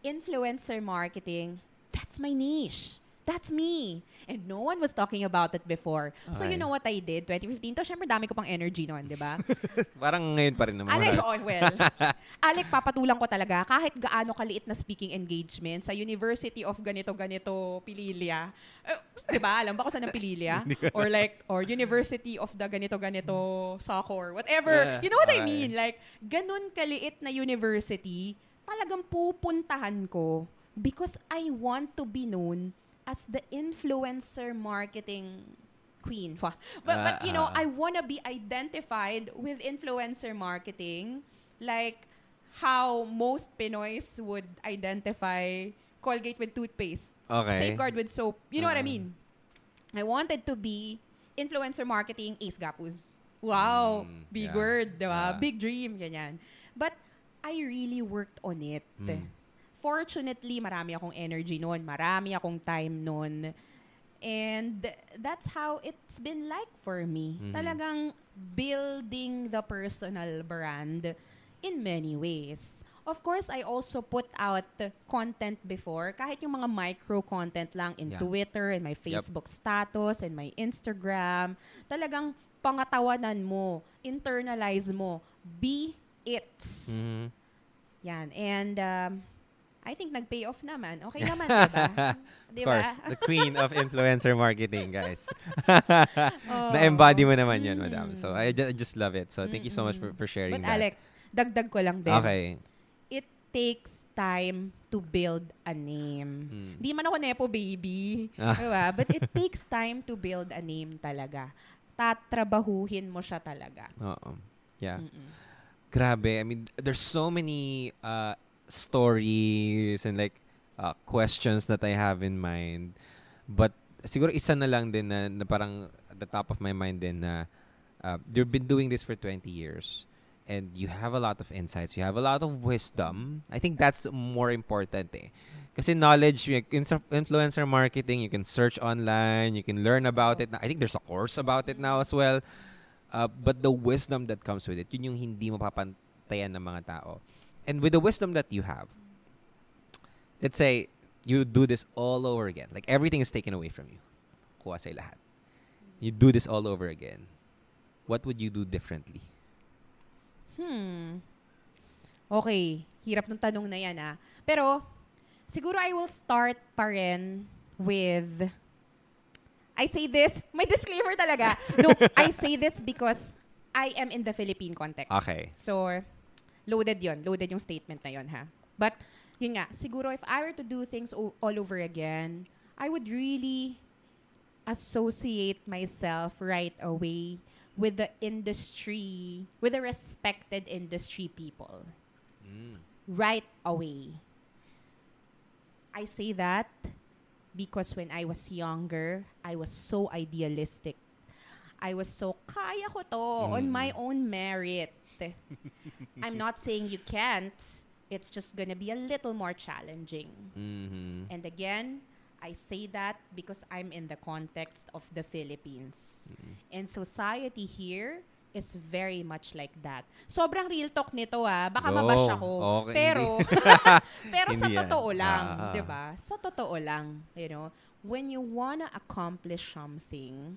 influencer marketing, that's my niche. That's me. And no one was talking about it before. So, you know what I did? 2015, to syempre dami ko pang energy noon, di ba? Parang ngayon pa rin naman. Alec, papatulang ko talaga, kahit gaano kaliit na speaking engagement sa University of ganito-ganito Pililya. Di ba? Alam ba kung saan ang Pililya? Or University of the ganito-ganito Soccer, whatever. You know what I mean? Like, ganun kaliit na university, talagang pupuntahan ko because I want to be known as the influencer marketing queen. But you know, I want to be identified with influencer marketing like how most Pinoys would identify Colgate with toothpaste, Safeguard with soap. You know what I mean? I wanted to be influencer marketing Ace Gapuz. Wow, big word, diba? Big dream, ganyan. But I really worked on it. Fortunately, marami akong energy noon, marami akong time noon. And that's how it's been like for me. Talagang building the personal brand in many ways. Of course, I also put out content before, kahit yung mga micro content lang in Twitter and my Facebook status and my Instagram. Talagang pangatawanan mo, internalize mo, be it. Yan. And I think nag-pay off naman. Okay naman, di ba? Of Di course, ba? the queen of influencer marketing, guys. Na-embody Oo. mo naman yan, madam. So, I just love it. So, thank you so much Mm-mm. for sharing But that. Alec, dagdag ko lang din. Okay. It takes time to build a name. Mm. Di man ako nepo baby. Diba? But it takes time to build a name talaga. Tatrabahuhin mo siya talaga. Oo. Yeah. Mm-mm. Grabe. I mean, there's so many stories and like questions that I have in mind. But siguro isa na lang din na parang at the top of my mind din na you've been doing this for 20 years and you have a lot of insights. You have a lot of wisdom. I think that's more important eh. Kasi knowledge, influencer marketing, you can search online, you can learn about it. I think there's a course about it now as well. But the wisdom that comes with it, yun yung hindi mapapantayan ng mga tao. And with the wisdom that you have, let's say, you do this all over again. Like, everything is taken away from you. Kuha sa'yo lahat. You do this all over again. What would you do differently? Okay. Hirap ng tanong na yan, ah. Pero, siguro I will start pa rin with... I say this, may disclaimer talaga. No, I say this because I am in the Philippine context. Okay. So, loaded yon. Loaded yung statement na yon, ha? But, yun nga, siguro if I were to do things all over again, I would really associate myself right away with the industry, with the respected industry people. Right away. I say that because when I was younger, I was so idealistic. I was so, kaya ko to on my own merit. I'm not saying you can't. It's just gonna be a little more challenging. And again, I say that because I'm in the context of the Philippines. And society here is very much like that. Sobrang real talk nito baka mabash ako. Okay, Pero pero sa Hindi yan. totoo lang, 'di ba? Sa totoo lang, you know, when you wanna accomplish something,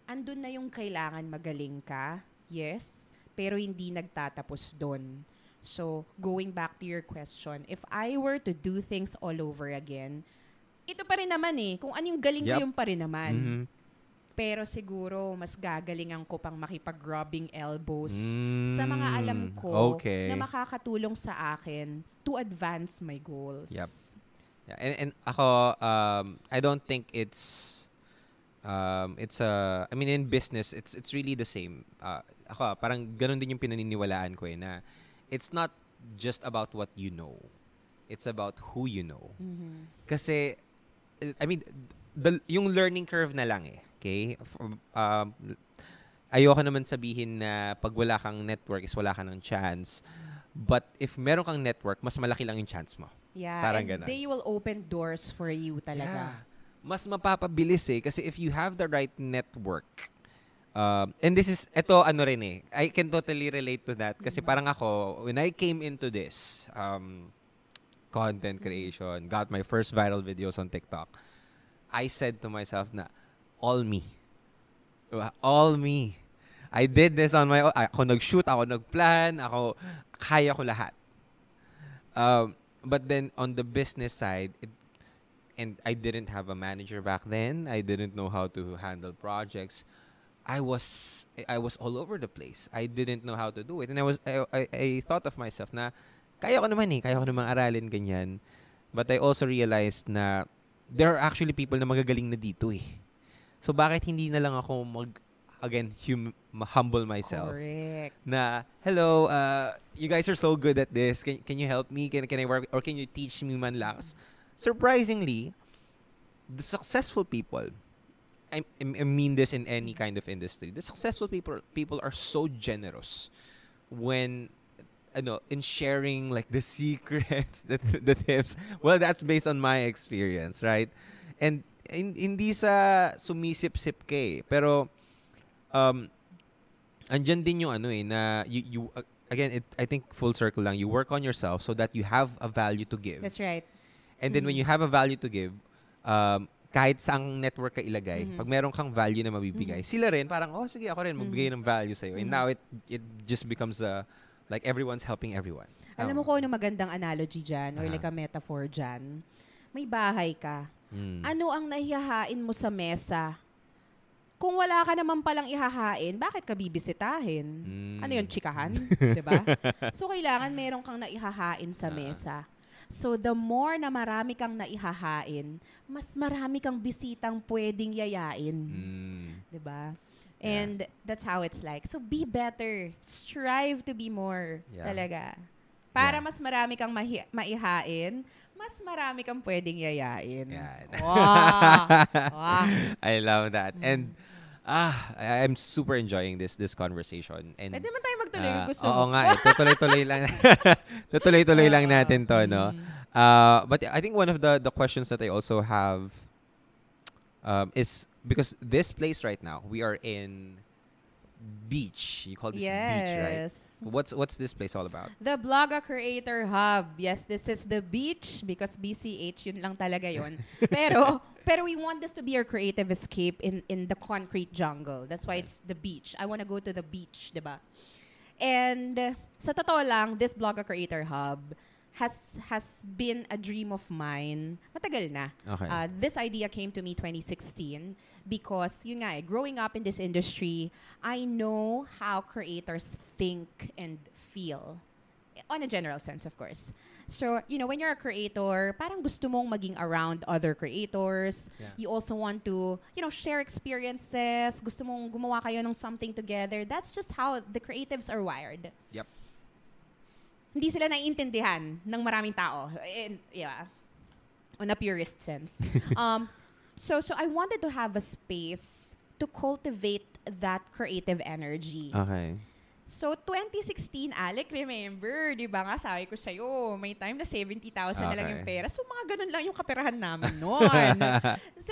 andun na yung kailangan magaling ka. Yes, pero hindi nagtatapos doon. So, going back to your question, if I were to do things all over again, ito pa rin naman eh. Kung anong galing ko, yung pa rin naman. Pero siguro, mas gagalingan ko pang makipag-rubbing elbows sa mga alam ko na makakatulong sa akin to advance my goals. Yep. Yeah. And ako, I don't think it's I mean, in business, it's really the same. Ako, parang ganun din yung pinaniniwalaan ko na it's not just about what you know. It's about who you know. Kasi, I mean, yung learning curve na lang eh. Okay? Ayoko naman sabihin na pag wala kang network is wala ka ng chance. But if meron kang network, mas malaki lang yung chance mo. Yeah, parang and ganun. they will open doors for you talaga. Yeah. Mas mapapabilis eh. Kasi if you have the right network, and this is, ito ano rin eh, I can totally relate to that. Kasi parang ako, when I came into this content creation, got my first viral videos on TikTok, I said to myself na, all me. All me. I did this on my own. Ako nag-shoot, ako nag-plan, ako, kaya ko lahat. But then, on the business side, and I didn't have a manager back then. I didn't know how to handle projects. I was all over the place. I didn't know how to do it. And I thought of myself na, kaya ko naman eh. Kaya ko namang aralin ganyan. But I also realized na, there are actually people na magagaling na dito eh. So, bakit hindi na lang ako humble myself? Correct. Na, hello, you guys are so good at this. Can you help me? Can I work? Or can you teach me man lang? Surprisingly, the successful people, I mean this in any kind of industry, the successful people are so generous when, in sharing like the secrets, the tips. Well, that's based on my experience, right? And hindi sa sumisip-sip ka eh. Pero, andyan din yung na you again, I think full circle lang. You work on yourself so that you have a value to give. That's right. And then when you have a value to give, kahit saang network ka ilagay, pag meron kang value na mabibigay, sila rin parang, sige, ako rin magbigay ng value sa'yo. And now it just becomes a like everyone's helping everyone. Alam mo ko ano magandang analogy dyan or Aha. like a metaphor dyan. May bahay ka. Mm. Ano ang nahihahain mo sa mesa? Kung wala ka naman palang ihahain, bakit ka bibisitahin? Mm. Ano yun, chikahan? 'Di ba? So, kailangan meron kang naihahain sa mesa. So, the more na marami kang naihahain, mas marami kang bisitang pwedeng yayain. Mm. 'Di ba? Yeah. And that's how it's like. So, be better. Strive to be more. Yeah. Talaga. Para Yeah. mas marami kang maihain, mas marami kang pwedeng yayain. Yeah. Wow! Wow! I love that. And I'm super enjoying this conversation. And Pwede man tayo magtuloy kung gusto oo mo. nga, tutuloy-tuloy lang. Tutuloy-tuloy lang natin to, no? But I think one of the questions that I also have is because this place right now, we are in beach. You call this beach, right? Yes. What's this place all about? The Blogger Creator Hub. Yes, this is the beach because BCH, yun lang talaga yun. Pero we want this to be our creative escape in the concrete jungle. That's why it's the beach. I want to go to the beach, diba? And sa totoo lang, this Blogger Creator Hub has been a dream of mine. Matagal na. Okay. This idea came to me 2016 because, yun nga growing up in this industry, I know how creators think and feel. On a general sense, of course. So, when you're a creator, parang gusto mong maging around other creators. Yeah. You also want to, share experiences. Gusto mong gumawa kayo ng something together. That's just how the creatives are wired. Yep. Hindi sila naiintindihan ng maraming tao. And, yeah. On a purist sense. So I wanted to have a space to cultivate that creative energy. Okay. So, 2016, Alec, remember, di ba nga, sabi ko sa'yo, may time na 70,000 na lang yung pera. So, mga ganun lang yung kaperahan namin noon. So,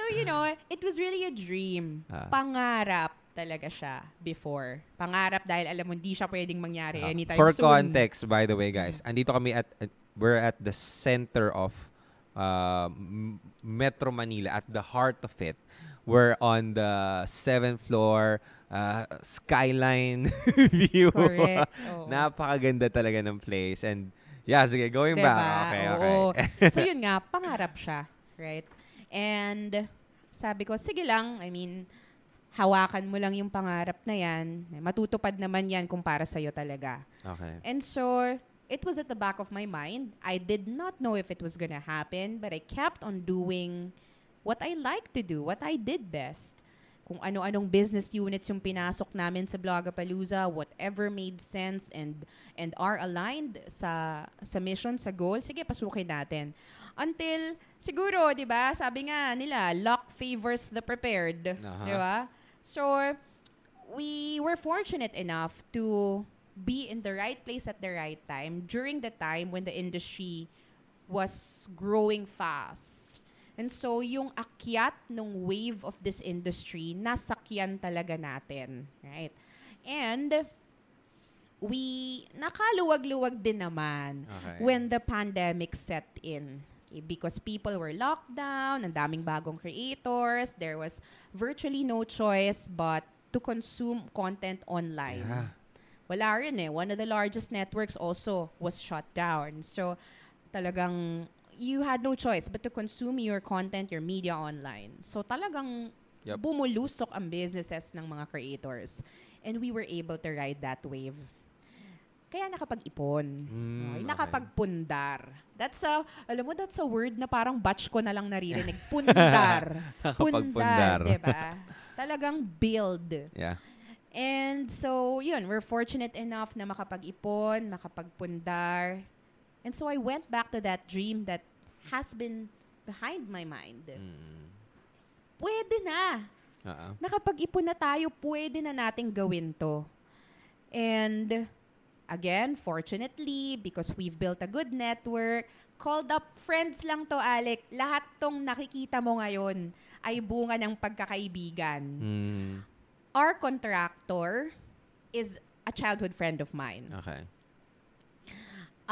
it was really a dream. Pangarap talaga siya before. Pangarap dahil alam mo, hindi siya pwedeng mangyari anytime For soon. context, by the way, guys, andito kami we're at the center of Metro Manila, at the heart of it. We're on the 7th floor, skyline view. Correct. Oo. Napakaganda talaga ng place. And yeah, sige, going Diba? back. Okay. Oo. So yun nga, pangarap siya. Right? And sabi ko, sige lang, I mean, hawakan mo lang yung pangarap na yan. Matutupad naman yan kung para sa'yo talaga. Okay. And so, it was at the back of my mind. I did not know if it was gonna happen, but I kept on doing what I like to do, what I did best. Kung ano-anong business units yung pinasok namin sa Blogapalooza, whatever made sense and are aligned sa mission, sa goal, sige, pasukin natin. Until, siguro, di ba, sabi nga nila, luck favors the prepared. Uh-huh. Di ba? So, we were fortunate enough to be in the right place at the right time during the time when the industry was growing fast. And so, yung akyat ng wave of this industry, nasakyan talaga natin. Right? And, we nakaluwag-luwag din naman when the pandemic set in. Okay? Because people were locked down, ang daming bagong creators, there was virtually no choice but to consume content online. Yeah. Wala rin eh. One of the largest networks also was shut down. So, talagang you had no choice but to consume your content, your media online. So talagang bumulusok ang businesses ng mga creators. And we were able to ride that wave. Kaya nakapag-ipon. Okay? Nakapagpundar. That's a word na parang batch ko na lang naririnig. Pundar. Pundar, diba? Talagang build. Yeah. And so, yun, we're fortunate enough na makapag-ipon, makapagpundar. And so I went back to that dream that has been behind my mind. Pwede na. Nakapag-ipon na tayo, pwede na nating gawin to. And again, fortunately, because we've built a good network, called up friends lang to, Alec. Lahat tong nakikita mo ngayon ay bunga ng pagkakaibigan. Our contractor is a childhood friend of mine. Okay.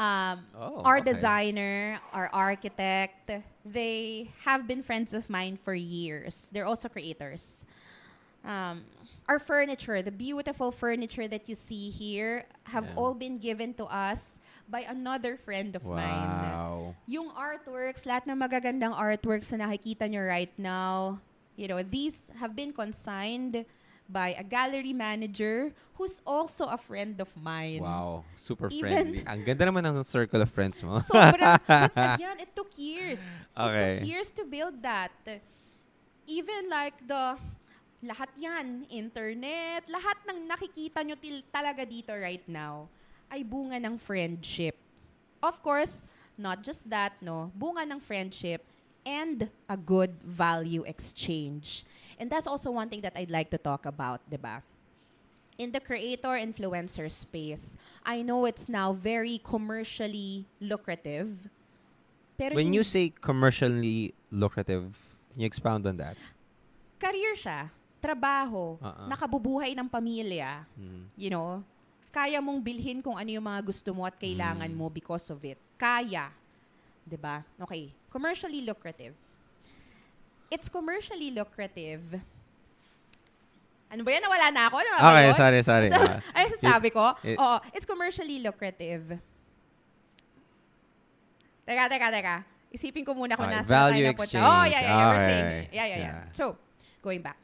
Our designer, our architect, they have been friends of mine for years. They're also creators. our furniture, the beautiful furniture that you see here, have Yeah. all been given to us by another friend of mine. Wow. Yung artworks, lahat ng magagandang artworks na nakikita nyo right now, these have been consigned by a gallery manager who's also a friend of mine. Wow. Super Even- friendly. Ang ganda naman ng circle of friends mo. Sobra. But again, it took years. It Okay. took years to build that. Even like lahat yan, internet, lahat ng nakikita nyo talaga dito right now, ay bunga ng friendship. Of course, not just that, no? Bunga ng friendship and a good value exchange. And that's also one thing that I'd like to talk about, diba? In the creator-influencer space, I know it's now very commercially lucrative. Pero When you say commercially lucrative, can you expound on that? career siya, trabaho, nakabubuhay ng pamilya, kaya mong bilhin kung ano yung mga gusto mo at kailangan mo because of it. Kaya. 'Di ba? Okay. Commercially lucrative. It's commercially lucrative. Ano ba yan? Nawala na ako. Ano ba Okay, yun? sorry. Ay, sabi ko? it- Oo. It's commercially lucrative. Teka. Isipin ko muna kung Okay, nasa value tayo napunta. exchange. Oh, yeah. We're Okay. saying it. Yeah. Yeah. So, going back.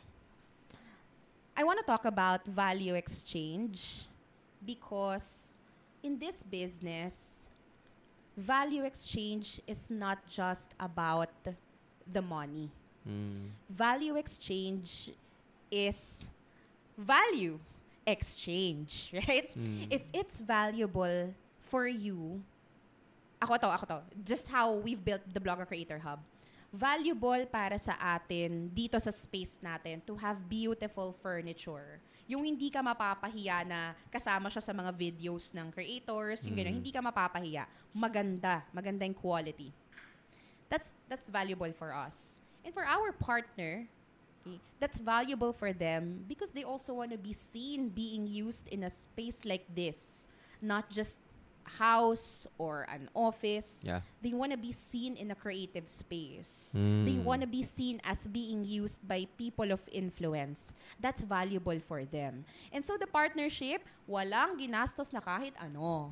I want to talk about value exchange because in this business, value exchange is not just about the money. Value exchange is value exchange, right? If it's valuable for you, ako to, just how we've built the Blogger Creator Hub, valuable para sa atin dito sa space natin to have beautiful furniture. Yung hindi ka mapapahiya na kasama siya sa mga videos ng creators, yung gano'n, hindi ka mapapahiya. Maganda yung quality. That's valuable for us. And for our partner, okay, that's valuable for them because they also want to be seen being used in a space like this, not just house or an office. Yeah. They want to be seen in a creative space. They want to be seen as being used by people of influence. That's valuable for them. And so the partnership, walang ginastos na kahit ano.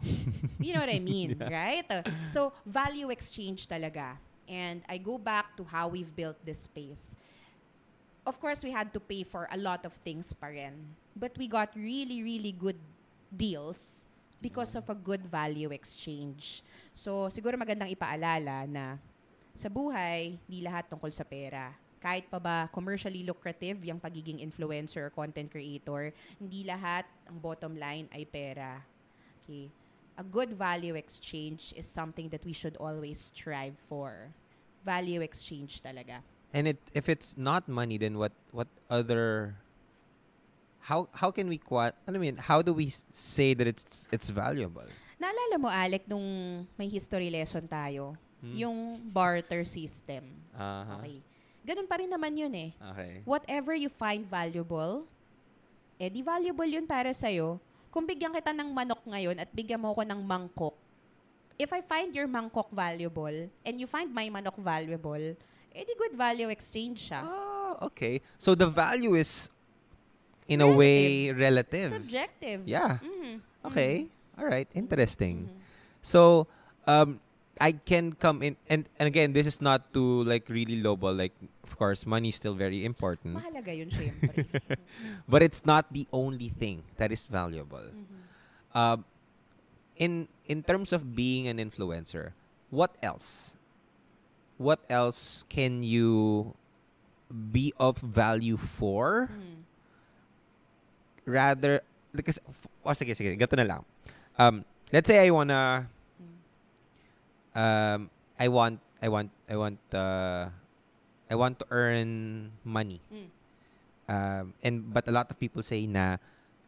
You know what I mean, right? So value exchange talaga. And I go back to how we've built this space. Of course, we had to pay for a lot of things pa rin. But we got really, really good deals because of a good value exchange. So, siguro magandang ipaalala na sa buhay, di lahat tungkol sa pera. Kahit pa ba commercially lucrative yung pagiging influencer or content creator, hindi lahat ang bottom line ay pera. Okay. A good value exchange is something that we should always strive for. Value exchange talaga. And if it's not money, then what other? How can we how do we say that it's valuable? Naalala mo, Alec, nung may history lesson tayo, yung barter system. Okay. Ganun pa rin naman yun eh. Okay. Whatever you find valuable, di valuable yun para sa'yo. Kung bigyan kita ng manok ngayon at bigyan mo ko ng mangkok, if I find your mangkok valuable and you find my manok valuable, di good value exchange siya. Oh, okay. So the value is in a way relative. Subjective. Yeah. Mhm. Okay. All right. Interesting. So, I can come in and again, this is not to like really lowball. Like, of course, money is still very important, Mahalaga yun, syempre. but it's not the only thing that is valuable. In terms of being an influencer, what else? What else can you be of value for? Rather, because sige, ganito na lang. Let's say I wanna I want to earn money. But a lot of people say na,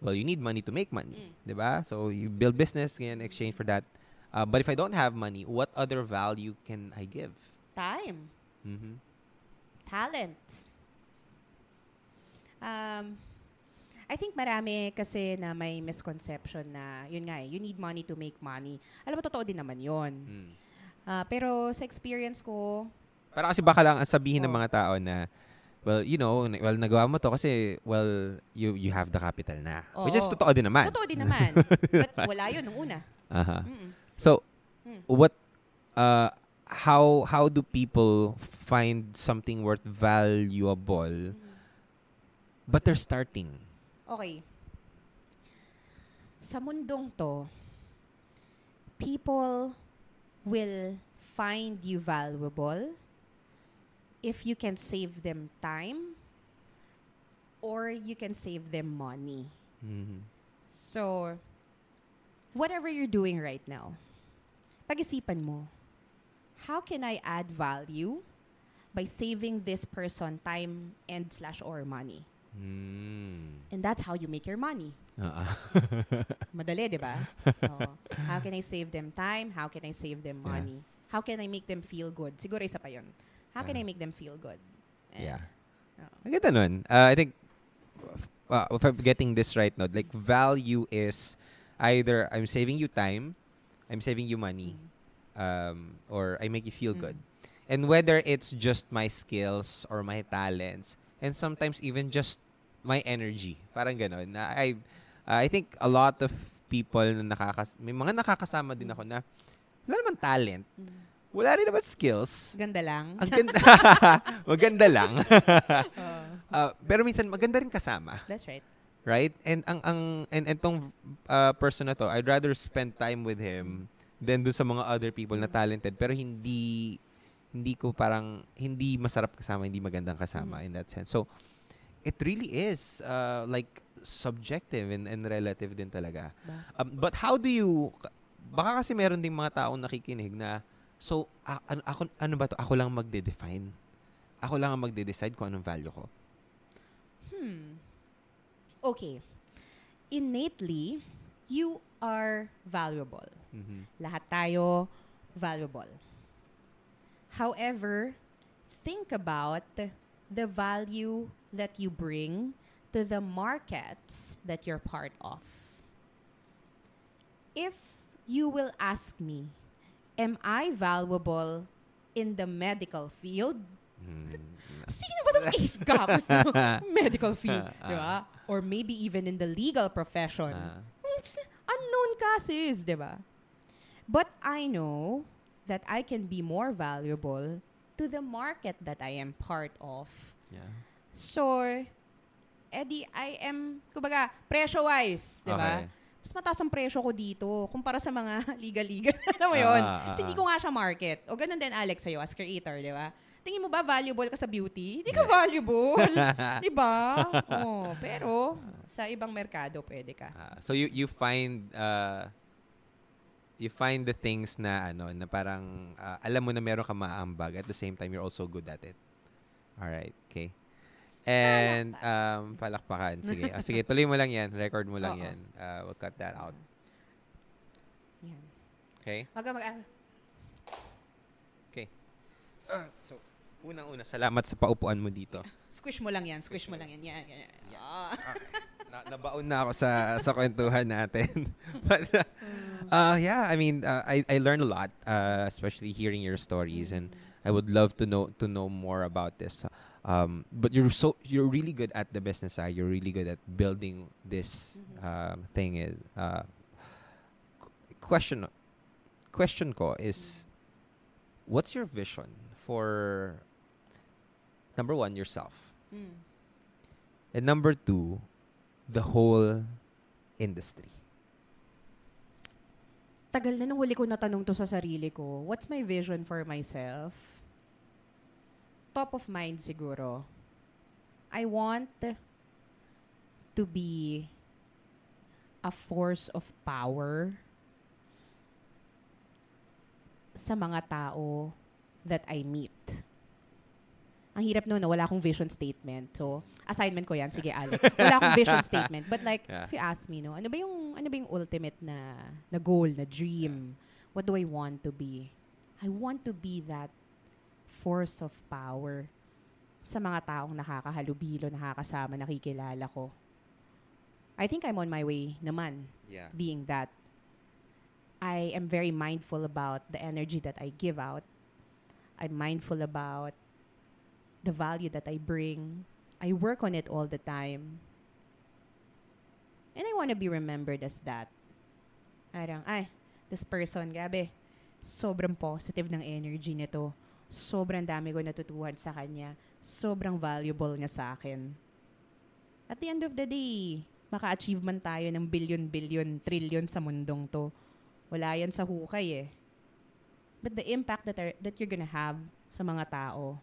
well, you need money to make money, 'di ba? So you build business in exchange for that. But if I don't have money, what other value can I give? Time. Talent. I think marami kasi na may misconception na, yun nga you need money to make money. Alam mo, totoo din naman yun. Pero sa experience ko, Para kasi baka lang sabihin ng mga tao na, well, nagawa mo to kasi, well, you have the capital na. Which is Oo. totoo din naman. Totoo din naman. But wala yun nung una. Aha. Mm-mm. So, Mm. what, how do people find something worth valuable, but they're starting? Okay. Sa mundong to, people will find you valuable if you can save them time or you can save them money. Mhm. So, whatever you're doing right now, pag-isipan mo, how can I add value by saving this person time and / or money? And that's how you make your money. Madali, di ba? Oo. How can I save them time? How can I save them Yeah. money? How can I make them feel good? Siguro isa pa yun. How can Yeah. I make them feel good? Yeah. Oo. Ang ganda nun. I think, if I'm getting this right now, like, value is either I'm saving you time, I'm saving you money, or I make you feel good. And whether it's just my skills or my talents, and sometimes even just my energy, parang ganon. I think a lot of people na may mga nakakasama din ako na wala naman talent, wala rin naman skills. Ganda lang. Ang ganda. Maganda lang. Pero minsan maganda rin kasama, That's right. right? And tong person na to, I'd rather spend time with him than do sa mga other people na talented pero hindi ko parang hindi masarap kasama, hindi magandang kasama in that sense. So it really is like subjective and relative din talaga. But how do you, baka kasi meron ding mga taong nakikinig na, so ano ba to? Ako lang magde-define. Ako lang ang magde-decide kung anong value ko. Okay. Innately, you are valuable. Lahat tayo valuable. However, think about the value that you bring to the markets that you're part of. If you will ask me, am I valuable in the medical field? Sino ba itong ace gapos sa medical field? Diba? Or maybe even in the legal profession. Unknown cases, diba? But I know that I can be more valuable to the market that I am part of. Yeah. So, edi I am, kumbaga, presyo-wise, di ba? Okay. Mas mataas ang presyo ko dito kumpara sa mga liga-liga. Alam mo yun? Kasi hindi ko nga siya market. O ganun din, Alex, sa'yo, as creator, di ba? Tingin mo ba valuable ka sa beauty? Hindi ka valuable. Di ba? Oh, pero, sa ibang merkado, pwede ka. So you find the things na na parang alam mo na meron ka maambag, at the same time you're also good at it. All right, okay. And palakpakan. Sige. Sige, tuloy mo lang 'yan. Record mo lang 'yan. We'll cut that out. Yan. Okay? Okay. So unang-una, salamat sa paupuan mo dito. Squish mo lang yan. Squish mo lang yan. Yan. Nabaon na ako sa kwentuhan natin. But yeah, I mean, I learned a lot, especially hearing your stories, and I would love to know more about this. But you're really good at the business side. You're really good at building this thing. Is question ko is, what's your vision for number one, yourself, and number two, the whole industry? Tagal na nung huli ko natanong to sa sarili ko. What's my vision for myself? Top of mind siguro. I want to be a force of power sa mga tao that I meet. Ang hirap no, wala akong vision statement. So, assignment ko yan. Sige, Alex. Wala akong vision statement. But like, if you ask me, no, ano ba yung ultimate na goal, na dream? What do I want to be? I want to be that force of power sa mga taong nakakahalubilo, nakakasama, nakikilala ko. I think I'm on my way naman, being that. I am very mindful about the energy that I give out. I'm mindful about the value that I bring. I work on it all the time. And I want to be remembered as that. Parang, this person, grabe, sobrang positive ng energy nito. Sobrang dami ko natutuhan sa kanya. Sobrang valuable niya sa akin. At the end of the day, maka-achieve man tayo ng billion, trillion sa mundong to. Wala yan sa hukay eh. But the impact that you're gonna have sa mga tao,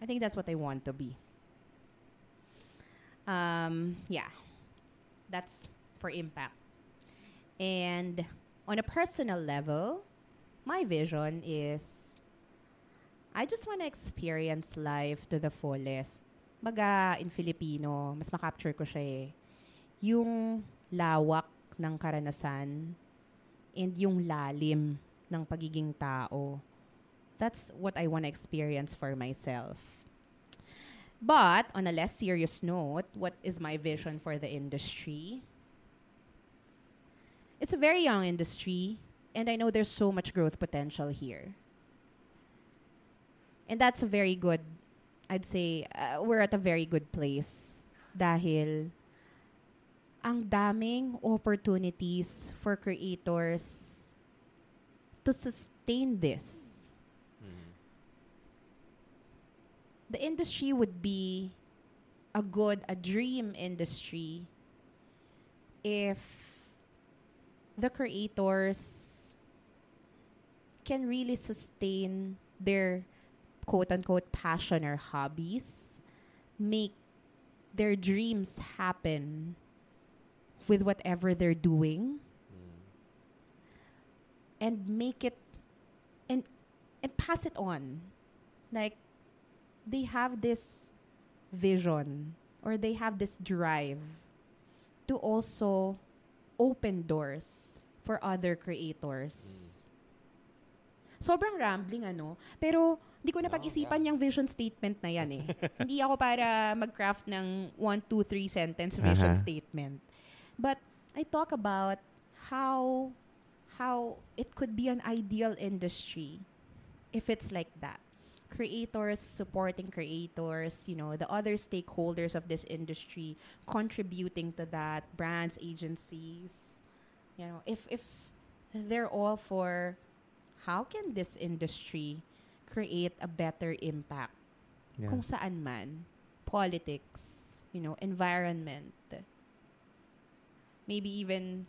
I think that's what I want to be. Yeah. That's for impact. And on a personal level, my vision is I just want to experience life to the fullest. Baga, in Filipino, mas makapture ko siya eh. Yung lawak ng karanasan and yung lalim ng pagiging tao. That's what I want to experience for myself. But, on a less serious note, what is my vision for the industry? It's a very young industry, and I know there's so much growth potential here. And that's a very good, I'd say, we're at a very good place. Dahil, ang daming opportunities for creators to sustain this. The industry would be a dream industry if the creators can really sustain their quote-unquote passion or hobbies, make their dreams happen with whatever they're doing, and make it and pass it on. Like, they have this vision or they have this drive to also open doors for other creators. Sobrang rambling pero hindi ko napag-isipan yung vision statement na yan eh. Hindi ako para mag-craft ng 1, 2, 3 sentence vision statement. But I talk about how it could be an ideal industry if it's like that. Creators supporting creators, the other stakeholders of this industry contributing to that, brands, agencies. If they're all for how can this industry create a better impact kung saan man, politics, environment, maybe even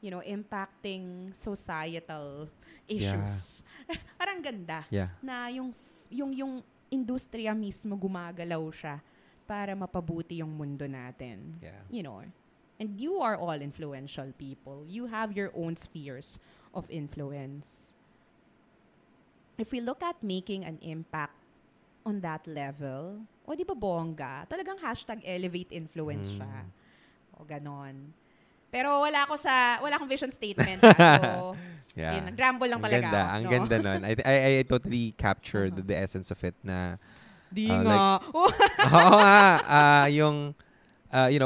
impacting societal issues. Parang ganda na yung industriya mismo gumagalaw siya para mapabuti yung mundo natin. And you are all influential people. You have your own spheres of influence. If we look at making an impact on that level, di ba bongga? Talagang #elevate influence siya. O ganon. Pero wala akong vision statement. So, yun, nag-ramble lang talaga. Ang ganda nun. I totally captured the essence of it na Di nga. Yung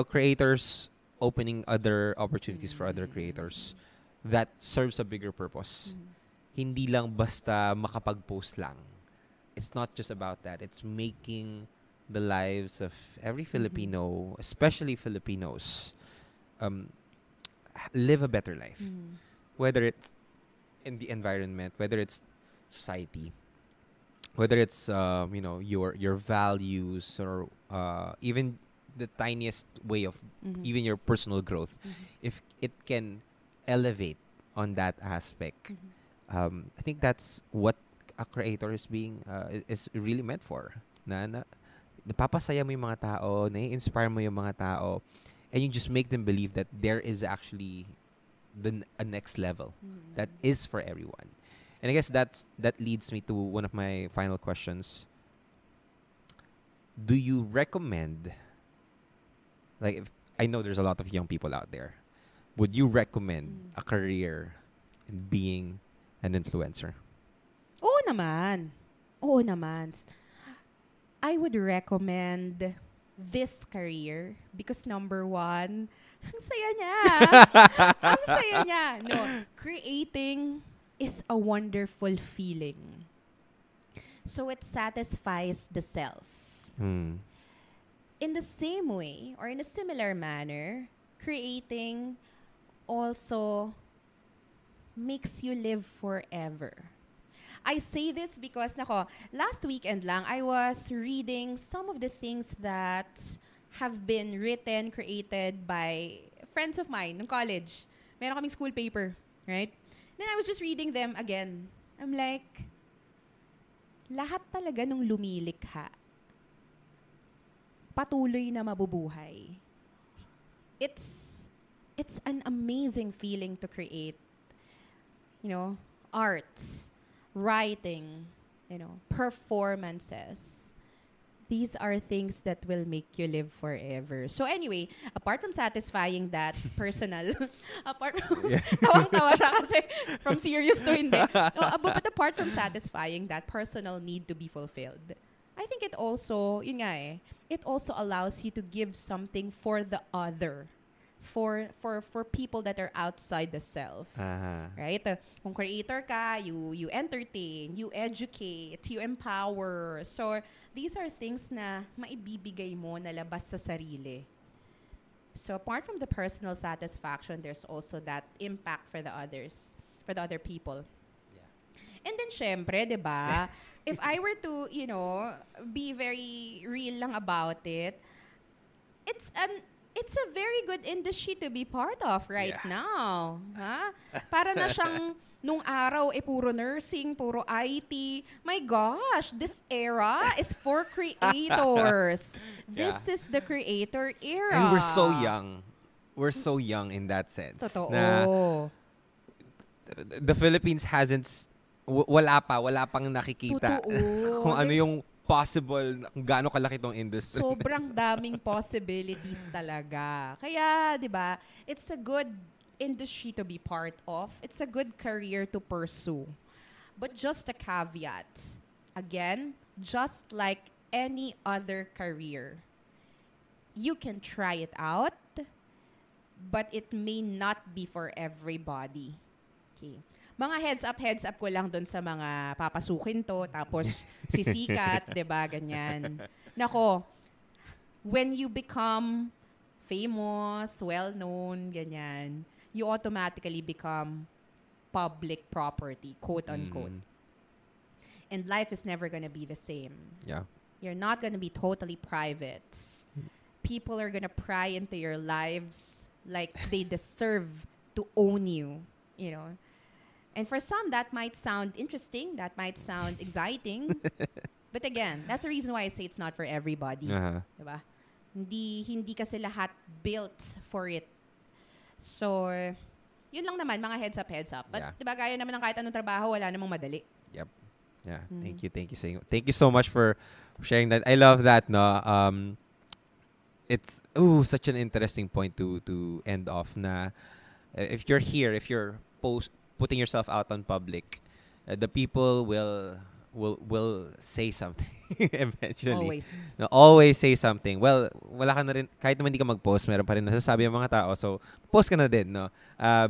creators opening other opportunities for other creators that serves a bigger purpose. Hindi lang basta makapag-post lang. It's not just about that. It's making the lives of every Filipino, especially Filipinos, live a better life. Whether it's in the environment, whether it's society, whether it's your values, or even the tiniest way of even your personal growth. If it can elevate on that aspect, I think that's what a creator is is really meant for. Napapasaya mo yung mga tao, nai-inspire mo yung mga tao, and you just make them believe that there is actually a next level that is for everyone. And I guess that leads me to one of my final questions. Do you recommend, if I know there's a lot of young people out there, would you recommend a career in being an influencer? Oo naman. I would recommend this career because number one, ang saya niya. No, creating is a wonderful feeling. So it satisfies the self. Mm. In the same way, or in a similar manner, creating also makes you live forever. I say this because, nako, last weekend lang, I was reading some of the things that have been written, created by friends of mine in college. Meron kaming school paper, right? Then I was just reading them again. I'm like, lahat talaga nung lumilikha, patuloy na mabubuhay. It's an amazing feeling to create, art, writing, performances. These are things that will make you live forever. So anyway, apart from satisfying that personal, apart from, tawang-tawa siya kasi from serious to hindi. No, but apart from satisfying that personal need to be fulfilled, I think it also, yun nga it also allows you to give something for the other. For people that are outside the self. Right? Kung creator ka, you entertain, you educate, you empower. So, these are things na maibibigay mo na labas sa sarili. So, apart from the personal satisfaction, there's also that impact for the others, for the other people. Yeah. And then, syempre, di ba, if I were to, be very real lang about it, it's a very good industry to be part of right now. Ha? Para na siyang nung araw, puro nursing, puro IT. My gosh, this era is for creators. This is the creator era. And we're so young. We're so young in that sense. Totoo. Na the Philippines hasn't, wala pang nakikita kung ano yung possible, kung gaano kalaki tong industry. Sobrang daming possibilities talaga. Kaya, di ba, it's a good industry to be part of. It's a good career to pursue. But just a caveat. Again, just like any other career, you can try it out, but it may not be for everybody. Okay. Mga heads up ko lang doon sa mga papasukin to, tapos sisikat, 'di ba, ganyan. Nako, when you become famous, well-known, ganyan, you automatically become public property, quote-unquote. And life is never gonna be the same. Yeah. You're not gonna be totally private. People are gonna pry into your lives like they deserve to own you, And for some, that might sound interesting. That might sound exciting. But again, that's the reason why I say it's not for everybody. Diba? Hindi kasi lahat built for it. So, yun lang naman, mga heads up. But diba, gaya naman ng kahit anong trabaho, wala namang madali. Yep. Yeah. Thank you so much for sharing that. I love that, no? It's such an interesting point to end off na if you're here, if you're putting yourself out on public, the people will say something eventually. Always say something. Well, wala ka na rin, kahit naman hindi ka mag-post, meron pa rin nasasabi ang mga tao. So, post ka na din, no?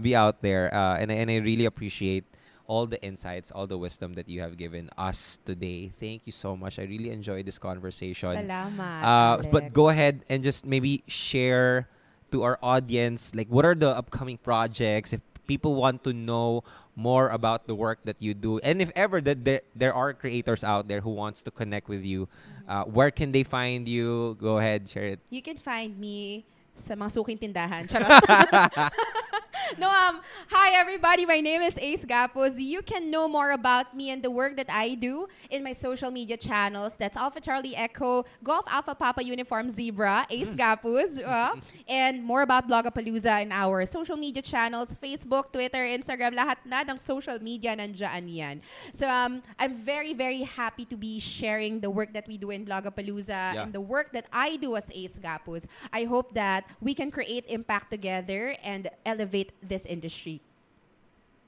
Be out there. And I really appreciate all the insights, all the wisdom that you have given us today. Thank you so much. I really enjoyed this conversation. Salamat, but go ahead and just maybe share to our audience, like, what are the upcoming projects? If people want to know more about the work that you do, and if ever that there are creators out there who wants to connect with you, where can they find you? Go ahead, share it. You can find me sa mga suking tindahan. No, hi everybody. My name is Ace Gapos. You can know more about me and the work that I do in my social media channels. That's Alpha Charlie Echo, Golf Alpha Papa Uniform Zebra, Ace Gapos, and more about Blogapalooza in our social media channels, Facebook, Twitter, Instagram, lahat na ng social media nandiyan yan. So I'm very, very happy to be sharing the work that we do in Blogapalooza and the work that I do as Ace Gapos. I hope that we can create impact together and elevate this industry.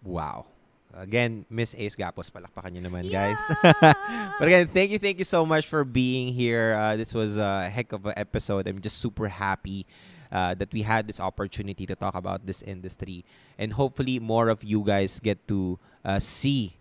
Wow. Again, Miss Ace Gapos, palakpakan nyo naman, guys. But again, thank you so much for being here. This was a heck of an episode. I'm just super happy that we had this opportunity to talk about this industry. And hopefully more of you guys get to see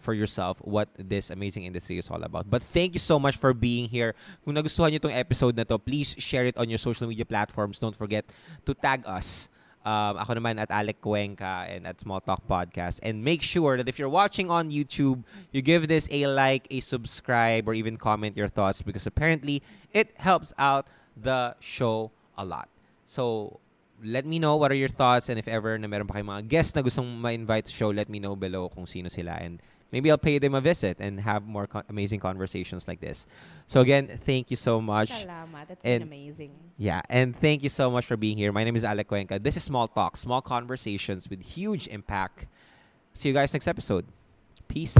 for yourself what this amazing industry is all about. But thank you so much for being here. Kung nagustuhan niyo tong episode na to, please share it on your social media platforms. Don't forget to tag us. Ako naman at Alec Cuenca and at Small Talk Podcast. And make sure that if you're watching on YouTube, you give this a like, a subscribe, or even comment your thoughts because apparently it helps out the show a lot. So, let me know what are your thoughts, and if ever na meron pa kayong mga guests na gustong ma-invite to show, let me know below kung sino sila, and maybe I'll pay them a visit and have more amazing conversations like this. So again, thank you so much. Salamat. That's And- been amazing. Yeah, and thank you so much for being here. My name is Alec Cuenca. This is Small Talk, small conversations with huge impact. See you guys next episode. Peace.